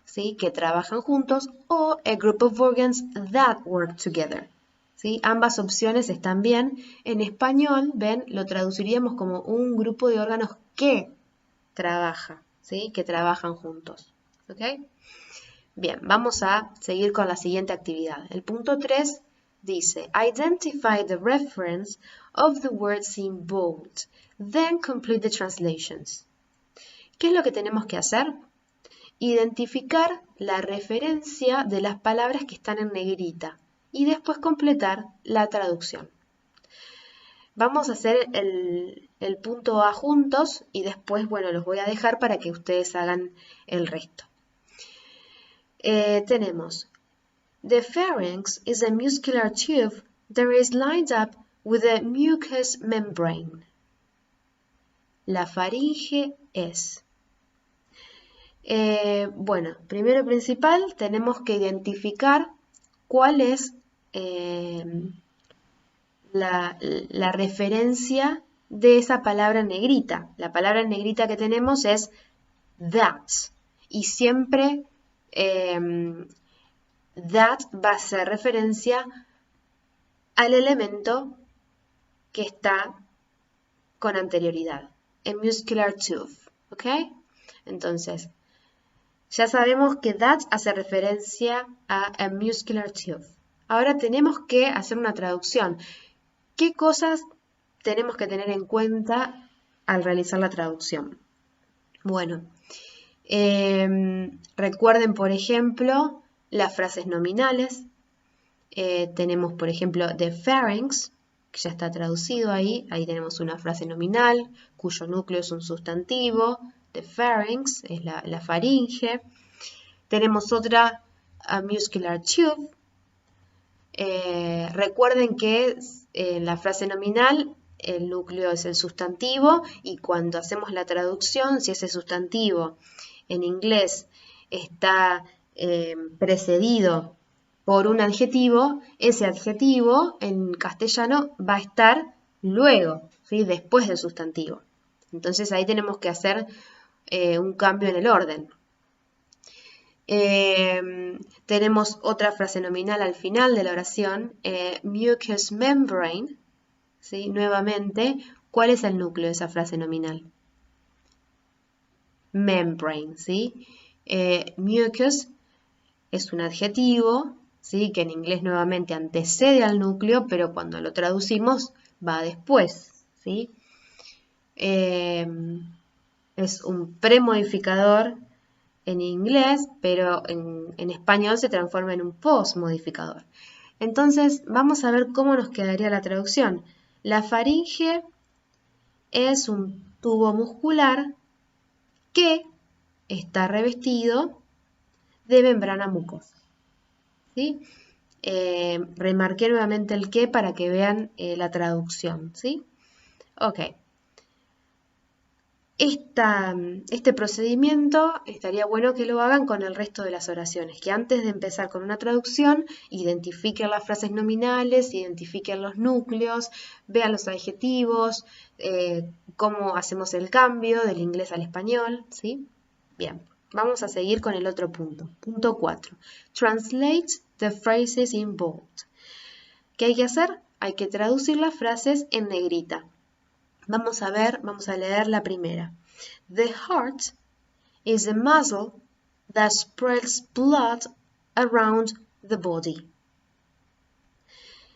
¿sí? Que trabajan juntos, o a group of organs that work together. ¿Sí? Ambas opciones están bien. En español, ven, lo traduciríamos como un grupo de órganos que trabaja, ¿sí? Que trabajan juntos. ¿Ok? Bien, vamos a seguir con la siguiente actividad. El punto 3 dice, identify the reference of the words in bold, then complete the translations. ¿Qué es lo que tenemos que hacer? Identificar la referencia de las palabras que están en negrita y después completar la traducción. Vamos a hacer el punto A juntos y después, bueno, los voy a dejar para que ustedes hagan el resto. Tenemos, the pharynx is a muscular tube that is lined up with a mucous membrane. La faringe es. Bueno, primero y principal tenemos que identificar cuál es la referencia de esa palabra negrita. La palabra negrita que tenemos es that. Y siempre that va a hacer referencia al elemento que está con anterioridad. A muscular tube. ¿Ok? Entonces, ya sabemos que that hace referencia a muscular tube. Ahora tenemos que hacer una traducción. ¿Qué cosas tenemos que tener en cuenta al realizar la traducción? Bueno, recuerden, por ejemplo, las frases nominales, Tenemos, por ejemplo, the pharynx, que ya está traducido ahí. Ahí tenemos una frase nominal, cuyo núcleo es un sustantivo. The pharynx es la faringe. Tenemos otra, a muscular tube. Recuerden que en la frase nominal el núcleo es el sustantivo y cuando hacemos la traducción, si ese sustantivo en inglés está precedido por un adjetivo, ese adjetivo en castellano va a estar luego, ¿sí? Después del sustantivo. Entonces ahí tenemos que hacer un cambio en el orden. Tenemos otra frase nominal al final de la oración, mucous membrane, ¿sí? Nuevamente, ¿cuál es el núcleo de esa frase nominal? Membrane, ¿sí? Mucous es un adjetivo, ¿sí? Que en inglés nuevamente antecede al núcleo, pero cuando lo traducimos va después, ¿sí? Es un premodificador en inglés, pero en español se transforma en un postmodificador. Entonces, vamos a ver cómo nos quedaría la traducción. La faringe es un tubo muscular que está revestido de membrana mucosa. ¿Sí? Remarqué nuevamente el que para que vean la traducción. ¿Sí? Ok. Este procedimiento estaría bueno que lo hagan con el resto de las oraciones, que antes de empezar con una traducción identifiquen las frases nominales, identifiquen los núcleos, vean los adjetivos, cómo hacemos el cambio del inglés al español, ¿sí? Bien, vamos a seguir con el otro punto. Punto 4. Translate the phrases in bold. ¿Qué hay que hacer? Hay que traducir las frases en negrita. Vamos a leer la primera. The heart is a muscle that spreads blood around the body.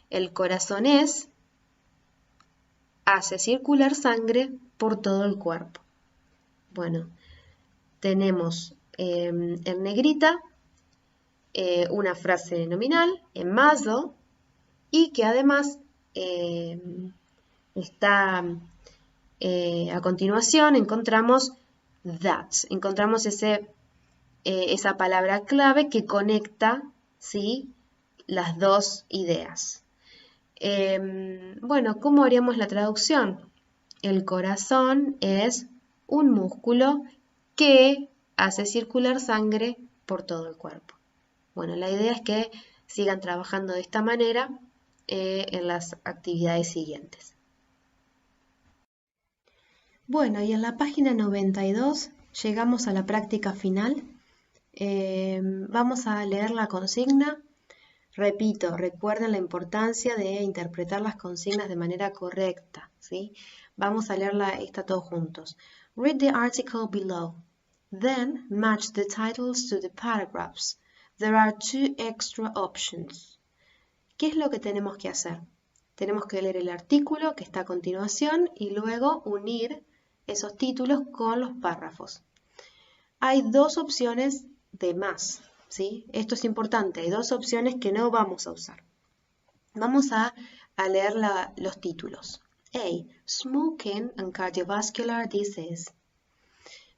El corazón hace circular sangre por todo el cuerpo. Bueno, tenemos en negrita una frase nominal, a muscle, y que además está a continuación encontramos that, encontramos esa palabra clave que conecta, ¿sí?, las dos ideas. Bueno, ¿cómo haríamos la traducción? El corazón es un músculo que hace circular sangre por todo el cuerpo. Bueno, la idea es que sigan trabajando de esta manera en las actividades siguientes. Bueno, y en la página 92 llegamos a la práctica final. Vamos a leer la consigna. Repito, recuerden la importancia de interpretar las consignas de manera correcta, ¿sí? Vamos a leerla esta todos juntos. Read the article below. Then match the titles to the paragraphs. There are 2 extra options. ¿Qué es lo que tenemos que hacer? Tenemos que leer el artículo que está a continuación y luego unir esos títulos con los párrafos. Hay 2 opciones de más, ¿sí? Esto es importante, hay 2 opciones que no vamos a usar. Vamos a leer los títulos. A. Smoking and cardiovascular disease.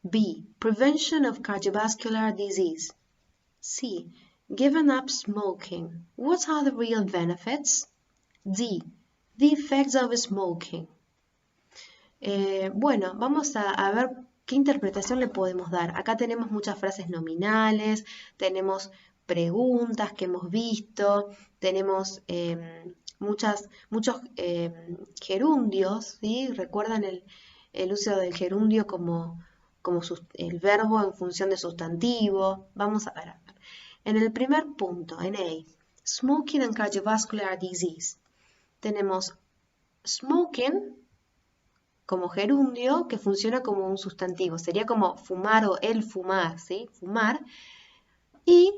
B. Prevention of cardiovascular disease. C. Giving up smoking. What are the real benefits? D. The effects of smoking. Bueno, vamos a ver qué interpretación le podemos dar. Acá tenemos muchas frases nominales, tenemos preguntas que hemos visto, tenemos muchos gerundios, ¿sí? ¿Recuerdan el uso del gerundio como el verbo en función de sustantivo? Vamos a ver. En el primer punto, en A, smoking and cardiovascular disease, tenemos smoking como gerundio que funciona como un sustantivo. Sería como fumar o el fumar, ¿sí? Fumar. Y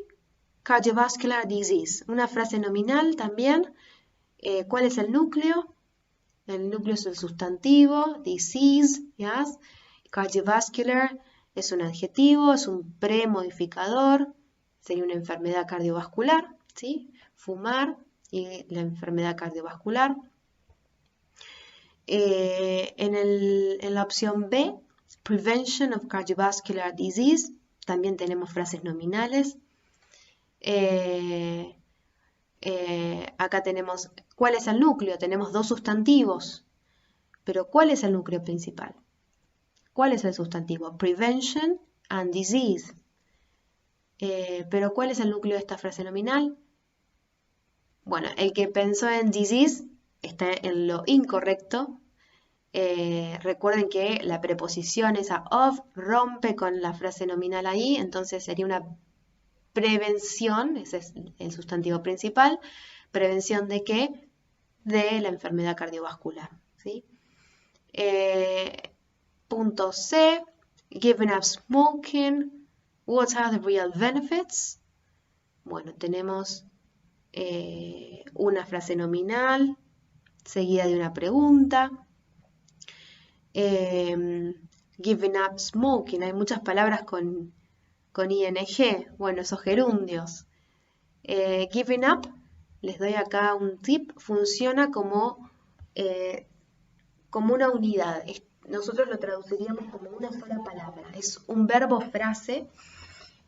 cardiovascular disease, una frase nominal también. ¿Cuál es el núcleo? El núcleo es el sustantivo, disease, yes. Cardiovascular es un adjetivo, es un premodificador, sería una enfermedad cardiovascular, ¿sí? Fumar y la enfermedad cardiovascular. En la opción B, Prevention of Cardiovascular Disease, también tenemos frases nominales. Acá tenemos, ¿cuál es el núcleo? Tenemos dos sustantivos, pero ¿cuál es el núcleo principal? ¿Cuál es el sustantivo? Prevention and Disease. Pero ¿cuál es el núcleo de esta frase nominal? Bueno, el que pensó en disease está en lo incorrecto. Recuerden que la preposición esa of rompe con la frase nominal ahí, entonces sería una prevención, ese es el sustantivo principal. ¿Prevención de qué? De la enfermedad cardiovascular, ¿sí? Punto C, giving up smoking, what are the real benefits? Bueno, tenemos una frase nominal seguida de una pregunta. Giving up smoking, hay muchas palabras con ing, bueno, esos gerundios. Giving up, les doy acá un tip, funciona como una unidad. Nosotros lo traduciríamos como una sola palabra. Es un verbo frase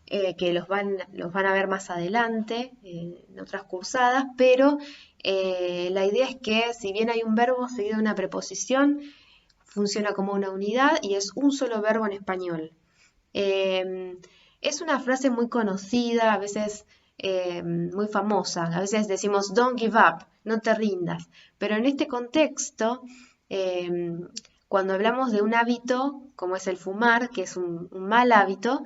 que los van a ver más adelante en otras cursadas, pero la idea es que si bien hay un verbo seguido de una preposición, funciona como una unidad y es un solo verbo en español. Es una frase muy conocida, a veces muy famosa. A veces decimos don't give up, no te rindas. Pero en este contexto, cuando hablamos de un hábito, como es el fumar, que es un mal hábito,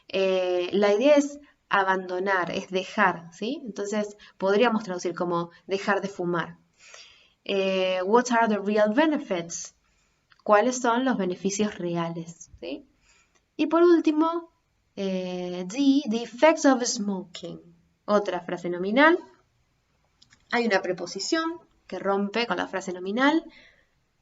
la idea es abandonar, es dejar, ¿sí? Entonces podríamos traducir como dejar de fumar. What are the real benefits? ¿Cuáles son los beneficios reales? ¿Sí? Y por último, D, the effects of smoking. Otra frase nominal. Hay una preposición que rompe con la frase nominal.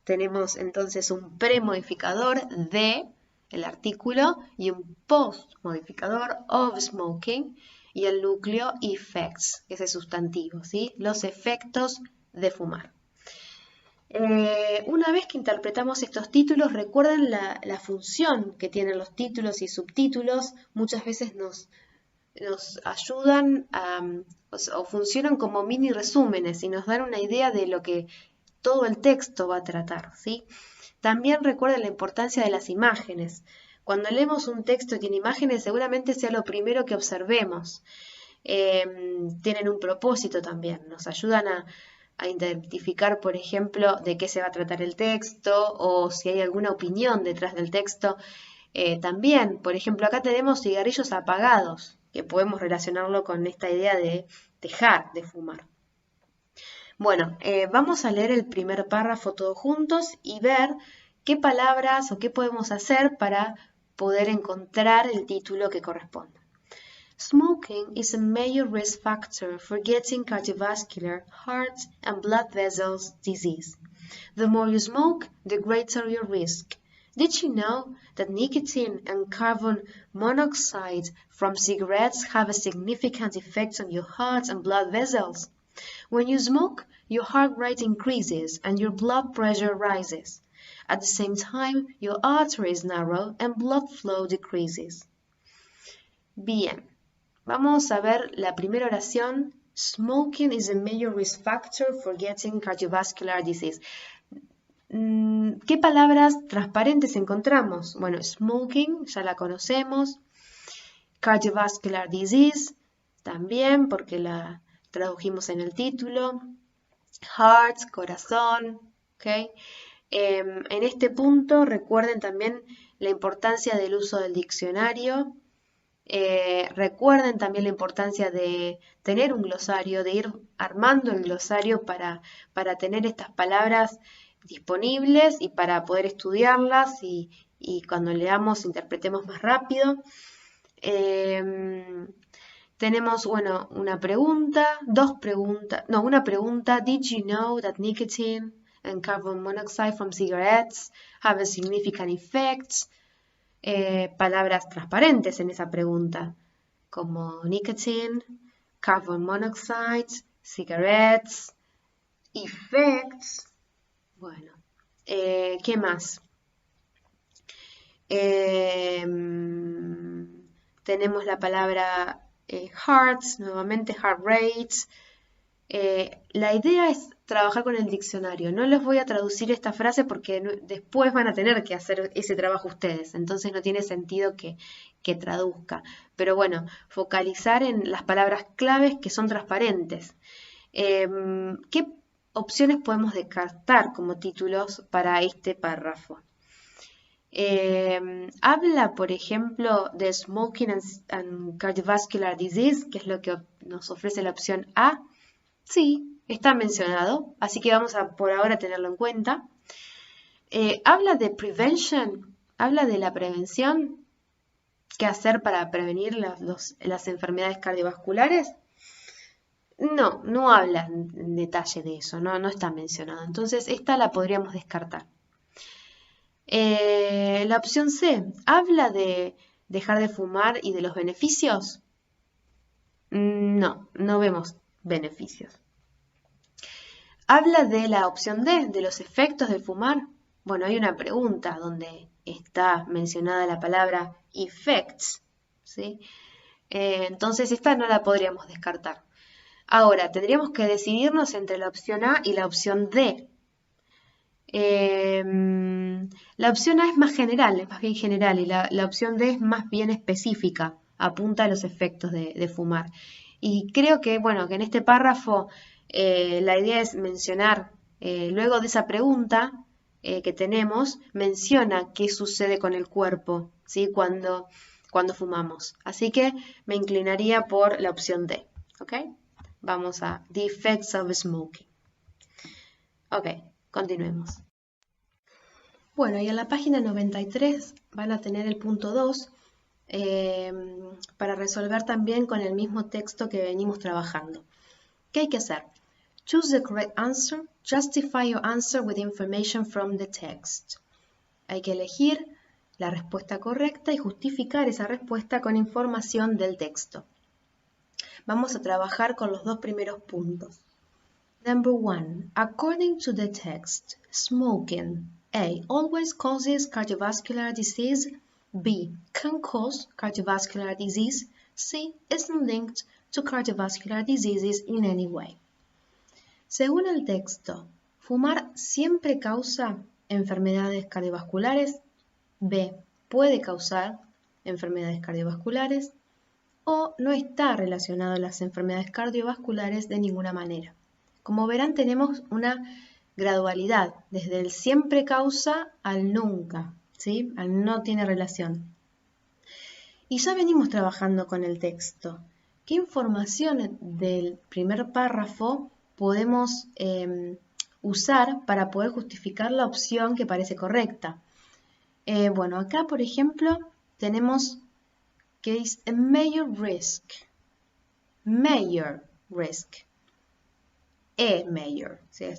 Tenemos entonces un premodificador de el artículo y un postmodificador of smoking y el núcleo effects, que es el sustantivo, ¿sí? Los efectos de fumar. Una vez que interpretamos estos títulos, recuerden la función que tienen los títulos y subtítulos. Muchas veces nos ayudan o funcionan como mini resúmenes y nos dan una idea de lo que todo el texto va a tratar, ¿sí? También recuerden la importancia de las imágenes. Cuando leemos un texto y tiene imágenes, seguramente sea lo primero que observemos. Tienen un propósito también, nos ayudan a identificar, por ejemplo, de qué se va a tratar el texto o si hay alguna opinión detrás del texto. También, por ejemplo, acá tenemos cigarrillos apagados, que podemos relacionarlo con esta idea de dejar de fumar. Bueno, vamos a leer el primer párrafo todos juntos y ver qué palabras o qué podemos hacer para poder encontrar el título que corresponde. Smoking is a major risk factor for getting cardiovascular, heart, and blood vessels disease. The more you smoke, the greater your risk. Did you know that nicotine and carbon monoxide from cigarettes have a significant effect on your heart and blood vessels? When you smoke, your heart rate increases and your blood pressure rises. At the same time, your arteries narrow and blood flow decreases. Bien. Vamos a ver la primera oración. Smoking is a major risk factor for getting cardiovascular disease. ¿Qué palabras transparentes encontramos? Bueno, smoking, ya la conocemos. Cardiovascular disease, también porque la tradujimos en el título. Heart, corazón, ¿ok? En este punto recuerden también la importancia del uso del diccionario. Recuerden también la importancia de tener un glosario, de ir armando el glosario para tener estas palabras disponibles y para poder estudiarlas y cuando leamos interpretemos más rápido. Tenemos, bueno, una pregunta, una pregunta. Did you know that nicotine and carbon monoxide from cigarettes have a significant effect? Palabras transparentes en esa pregunta, como nicotine, carbon monoxide, cigarettes, effects. Bueno, ¿qué más? Tenemos la palabra hearts, nuevamente heart rates. La idea es trabajar con el diccionario. No les voy a traducir esta frase porque después van a tener que hacer ese trabajo ustedes. Entonces no tiene sentido que traduzca. Pero bueno, focalizar en las palabras claves que son transparentes. ¿Qué opciones podemos descartar como títulos para este párrafo? Habla, por ejemplo, de smoking and cardiovascular disease, que es lo que nos ofrece la opción A. Sí, está mencionado, así que vamos a por ahora tenerlo en cuenta. Habla de prevention, habla de la prevención, qué hacer para prevenir las enfermedades cardiovasculares. No, no habla en detalle de eso, no está mencionado. Entonces, esta la podríamos descartar. La opción C, ¿habla de dejar de fumar y de los beneficios? No, no vemos beneficios. ¿Habla de la opción D, de los efectos de fumar? Bueno, hay una pregunta donde está mencionada la palabra effects, ¿sí? Entonces esta no la podríamos descartar. Ahora, tendríamos que decidirnos entre la opción A y la opción D. La opción A es más general, es más bien general, y la opción D es más bien específica, apunta a los efectos de fumar. Y creo que, bueno, que en este párrafo la idea es mencionar, luego de esa pregunta que tenemos, menciona qué sucede con el cuerpo, ¿sí? Cuando fumamos. Así que me inclinaría por la opción D, ¿ok? Vamos a The Effects of Smoking. Ok, continuemos. Bueno, y en la página 93 van a tener el punto 2 para resolver también con el mismo texto que venimos trabajando. ¿Qué hay que hacer? Choose the correct answer. Justify your answer with information from the text. Hay que elegir la respuesta correcta y justificar esa respuesta con información del texto. Vamos a trabajar con los dos primeros puntos. Number 1. According to the text, smoking A. Always causes cardiovascular disease. B. Can cause cardiovascular disease. C. Isn't linked to cardiovascular diseases in any way. Según el texto, ¿fumar siempre causa enfermedades cardiovasculares? B. Puede causar enfermedades cardiovasculares. O no está relacionado a las enfermedades cardiovasculares de ninguna manera. Como verán, tenemos una gradualidad, desde el siempre causa al nunca, ¿sí? Al no tiene relación. Y ya venimos trabajando con el texto. ¿Qué información del primer párrafo podemos usar para poder justificar la opción que parece correcta? Bueno, acá, por ejemplo, tenemos que es a major risk. Major risk. Major. O sea,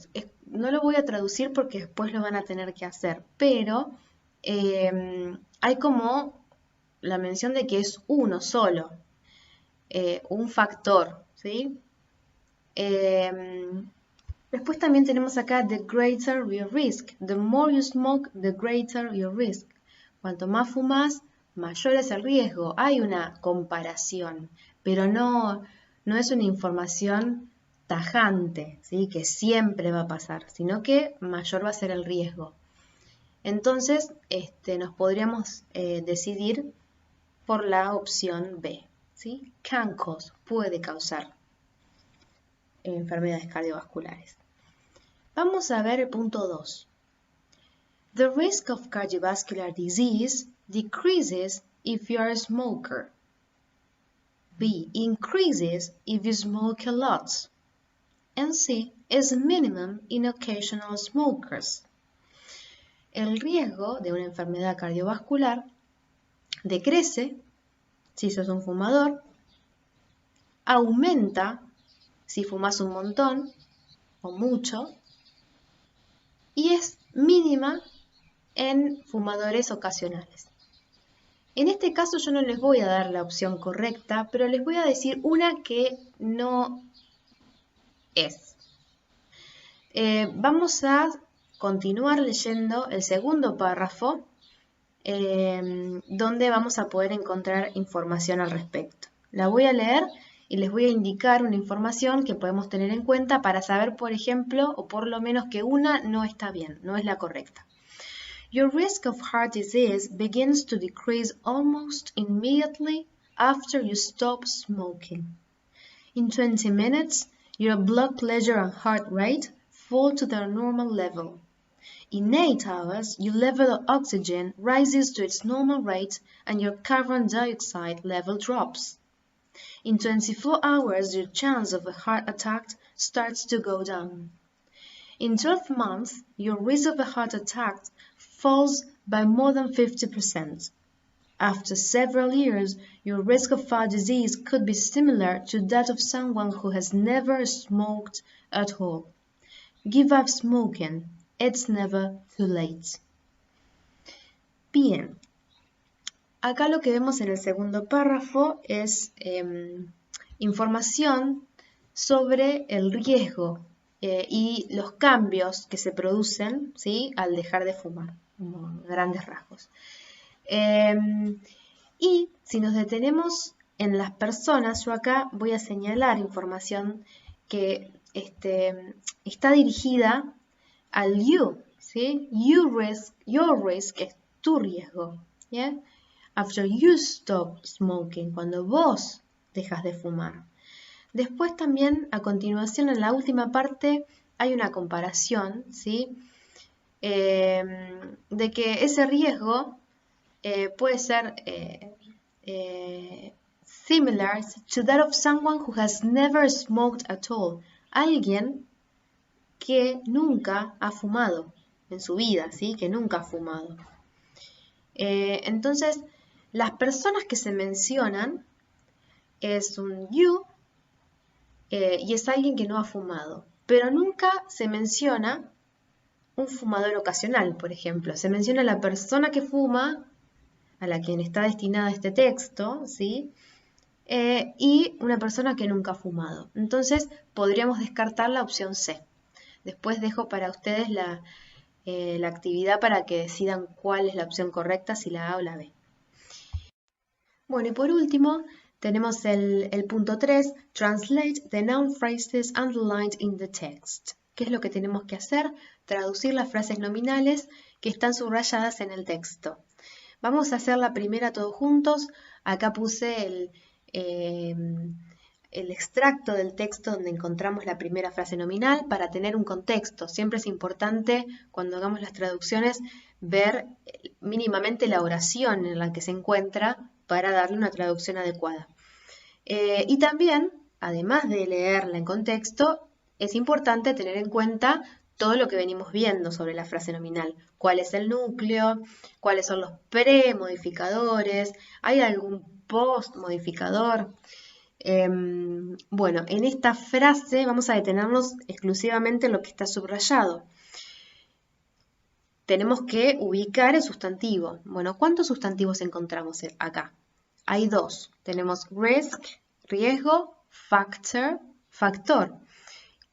no lo voy a traducir porque después lo van a tener que hacer, pero hay como la mención de que es uno solo, un factor, ¿sí? Después también tenemos acá the greater your risk. The more you smoke, the greater your risk. Cuanto más fumas, mayor es el riesgo. Hay una comparación, pero no es una información tajante, ¿sí? Que siempre va a pasar, sino que mayor va a ser el riesgo. Entonces, nos podríamos decidir por la opción B, ¿sí? Can cause, puede causar enfermedades cardiovasculares. Vamos a ver el punto 2. The risk of cardiovascular disease decreases if you are a smoker. B. Increases if you smoke a lot. And C. Is minimum in occasional smokers. El riesgo de una enfermedad cardiovascular decrece si sos un fumador, aumenta si fumas un montón o mucho, y es mínima en fumadores ocasionales. En este caso yo no les voy a dar la opción correcta, pero les voy a decir una que no es. Vamos a continuar leyendo el segundo párrafo, donde vamos a poder encontrar información al respecto. La voy a leer y les voy a indicar una información que podemos tener en cuenta para saber, por ejemplo, o por lo menos que una no está bien, no es la correcta. Your risk of heart disease begins to decrease almost immediately after you stop smoking. In 20 minutes, your blood pressure and heart rate fall to their normal level. In 8 hours, your level of oxygen rises to its normal rate and your carbon dioxide level drops. In 24 hours, your chance of a heart attack starts to go down. In 12 months, your risk of a heart attack falls by more than 50%. After several years, your risk of heart disease could be similar to that of someone who has never smoked at all. Give up smoking. It's never too late. Bien. Acá lo que vemos en el segundo párrafo es información sobre el riesgo y los cambios que se producen, ¿sí?, al dejar de fumar, como grandes rasgos. Y si nos detenemos en las personas, yo acá voy a señalar información que está dirigida al you, ¿sí? Your risk es tu riesgo, ¿yeah? After you stop smoking, cuando vos dejas de fumar. Después también, a continuación, en la última parte, hay una comparación, ¿sí?, de que ese riesgo puede ser similar to that of someone who has never smoked at all. Alguien que nunca ha fumado en su vida, ¿sí?, que nunca ha fumado. Entonces, las personas que se mencionan es un you y es alguien que no ha fumado, pero nunca se menciona un fumador ocasional, por ejemplo. Se menciona la persona que fuma, a la quien está destinada este texto, ¿sí?, y una persona que nunca ha fumado. Entonces, podríamos descartar la opción C. Después dejo para ustedes la actividad para que decidan cuál es la opción correcta, si la A o la B. Bueno, y por último, tenemos el punto 3, Translate the noun phrases underlined in the text. ¿Qué es lo que tenemos que hacer? Traducir las frases nominales que están subrayadas en el texto. Vamos a hacer la primera todos juntos. Acá puse el extracto del texto donde encontramos la primera frase nominal para tener un contexto. Siempre es importante, cuando hagamos las traducciones, ver mínimamente la oración en la que se encuentra para darle una traducción adecuada. Y también, además de leerla en contexto, es importante tener en cuenta todo lo que venimos viendo sobre la frase nominal. ¿Cuál es el núcleo? ¿Cuáles son los premodificadores? ¿Hay algún postmodificador? Bueno, en esta frase vamos a detenernos exclusivamente en lo que está subrayado. Tenemos que ubicar el sustantivo. Bueno, ¿cuántos sustantivos encontramos acá? Hay dos. Tenemos risk, riesgo, factor, factor.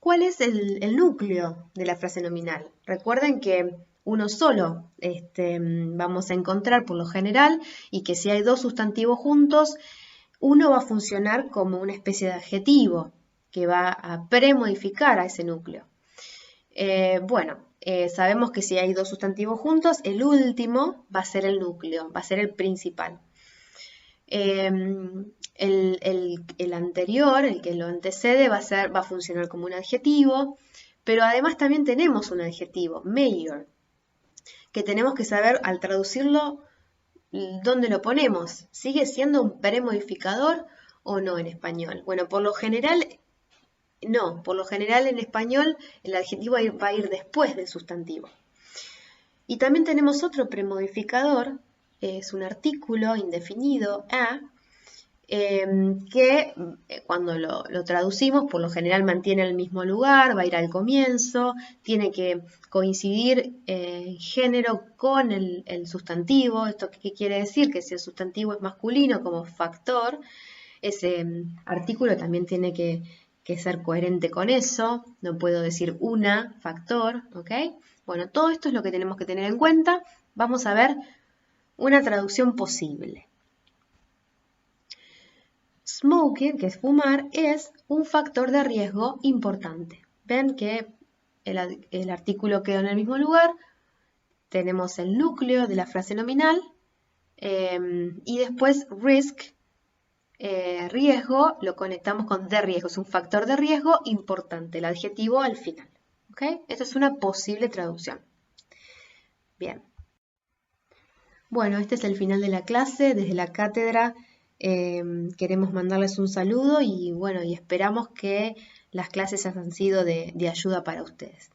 ¿Cuál es el núcleo de la frase nominal? Recuerden que uno solo vamos a encontrar por lo general y que si hay dos sustantivos juntos, uno va a funcionar como una especie de adjetivo que va a premodificar a ese núcleo. Sabemos que si hay dos sustantivos juntos, el último va a ser el núcleo, va a ser el principal. El anterior, el que lo antecede, va a funcionar como un adjetivo, pero además también tenemos un adjetivo, mayor, que tenemos que saber al traducirlo dónde lo ponemos. ¿Sigue siendo un premodificador o no en español? Bueno, por lo general, no. Por lo general en español el adjetivo va a ir después del sustantivo. Y también tenemos otro premodificador, es un artículo indefinido, a, que cuando lo traducimos por lo general mantiene el mismo lugar, va a ir al comienzo, tiene que coincidir género con el sustantivo. ¿Esto qué quiere decir? Que si el sustantivo es masculino como factor, ese artículo también tiene que que ser coherente con eso, no puedo decir una factor, ¿ok? Bueno, todo esto es lo que tenemos que tener en cuenta. Vamos a ver una traducción posible. Smoking, que es fumar, es un factor de riesgo importante. Ven que el artículo quedó en el mismo lugar, tenemos el núcleo de la frase nominal y después risk, riesgo, lo conectamos con de riesgo, es un factor de riesgo importante, el adjetivo al final. ¿Ok? Esta es una posible traducción. Bien. Bueno, este es el final de la clase. Desde la cátedra queremos mandarles un saludo y bueno, y esperamos que las clases hayan sido de ayuda para ustedes.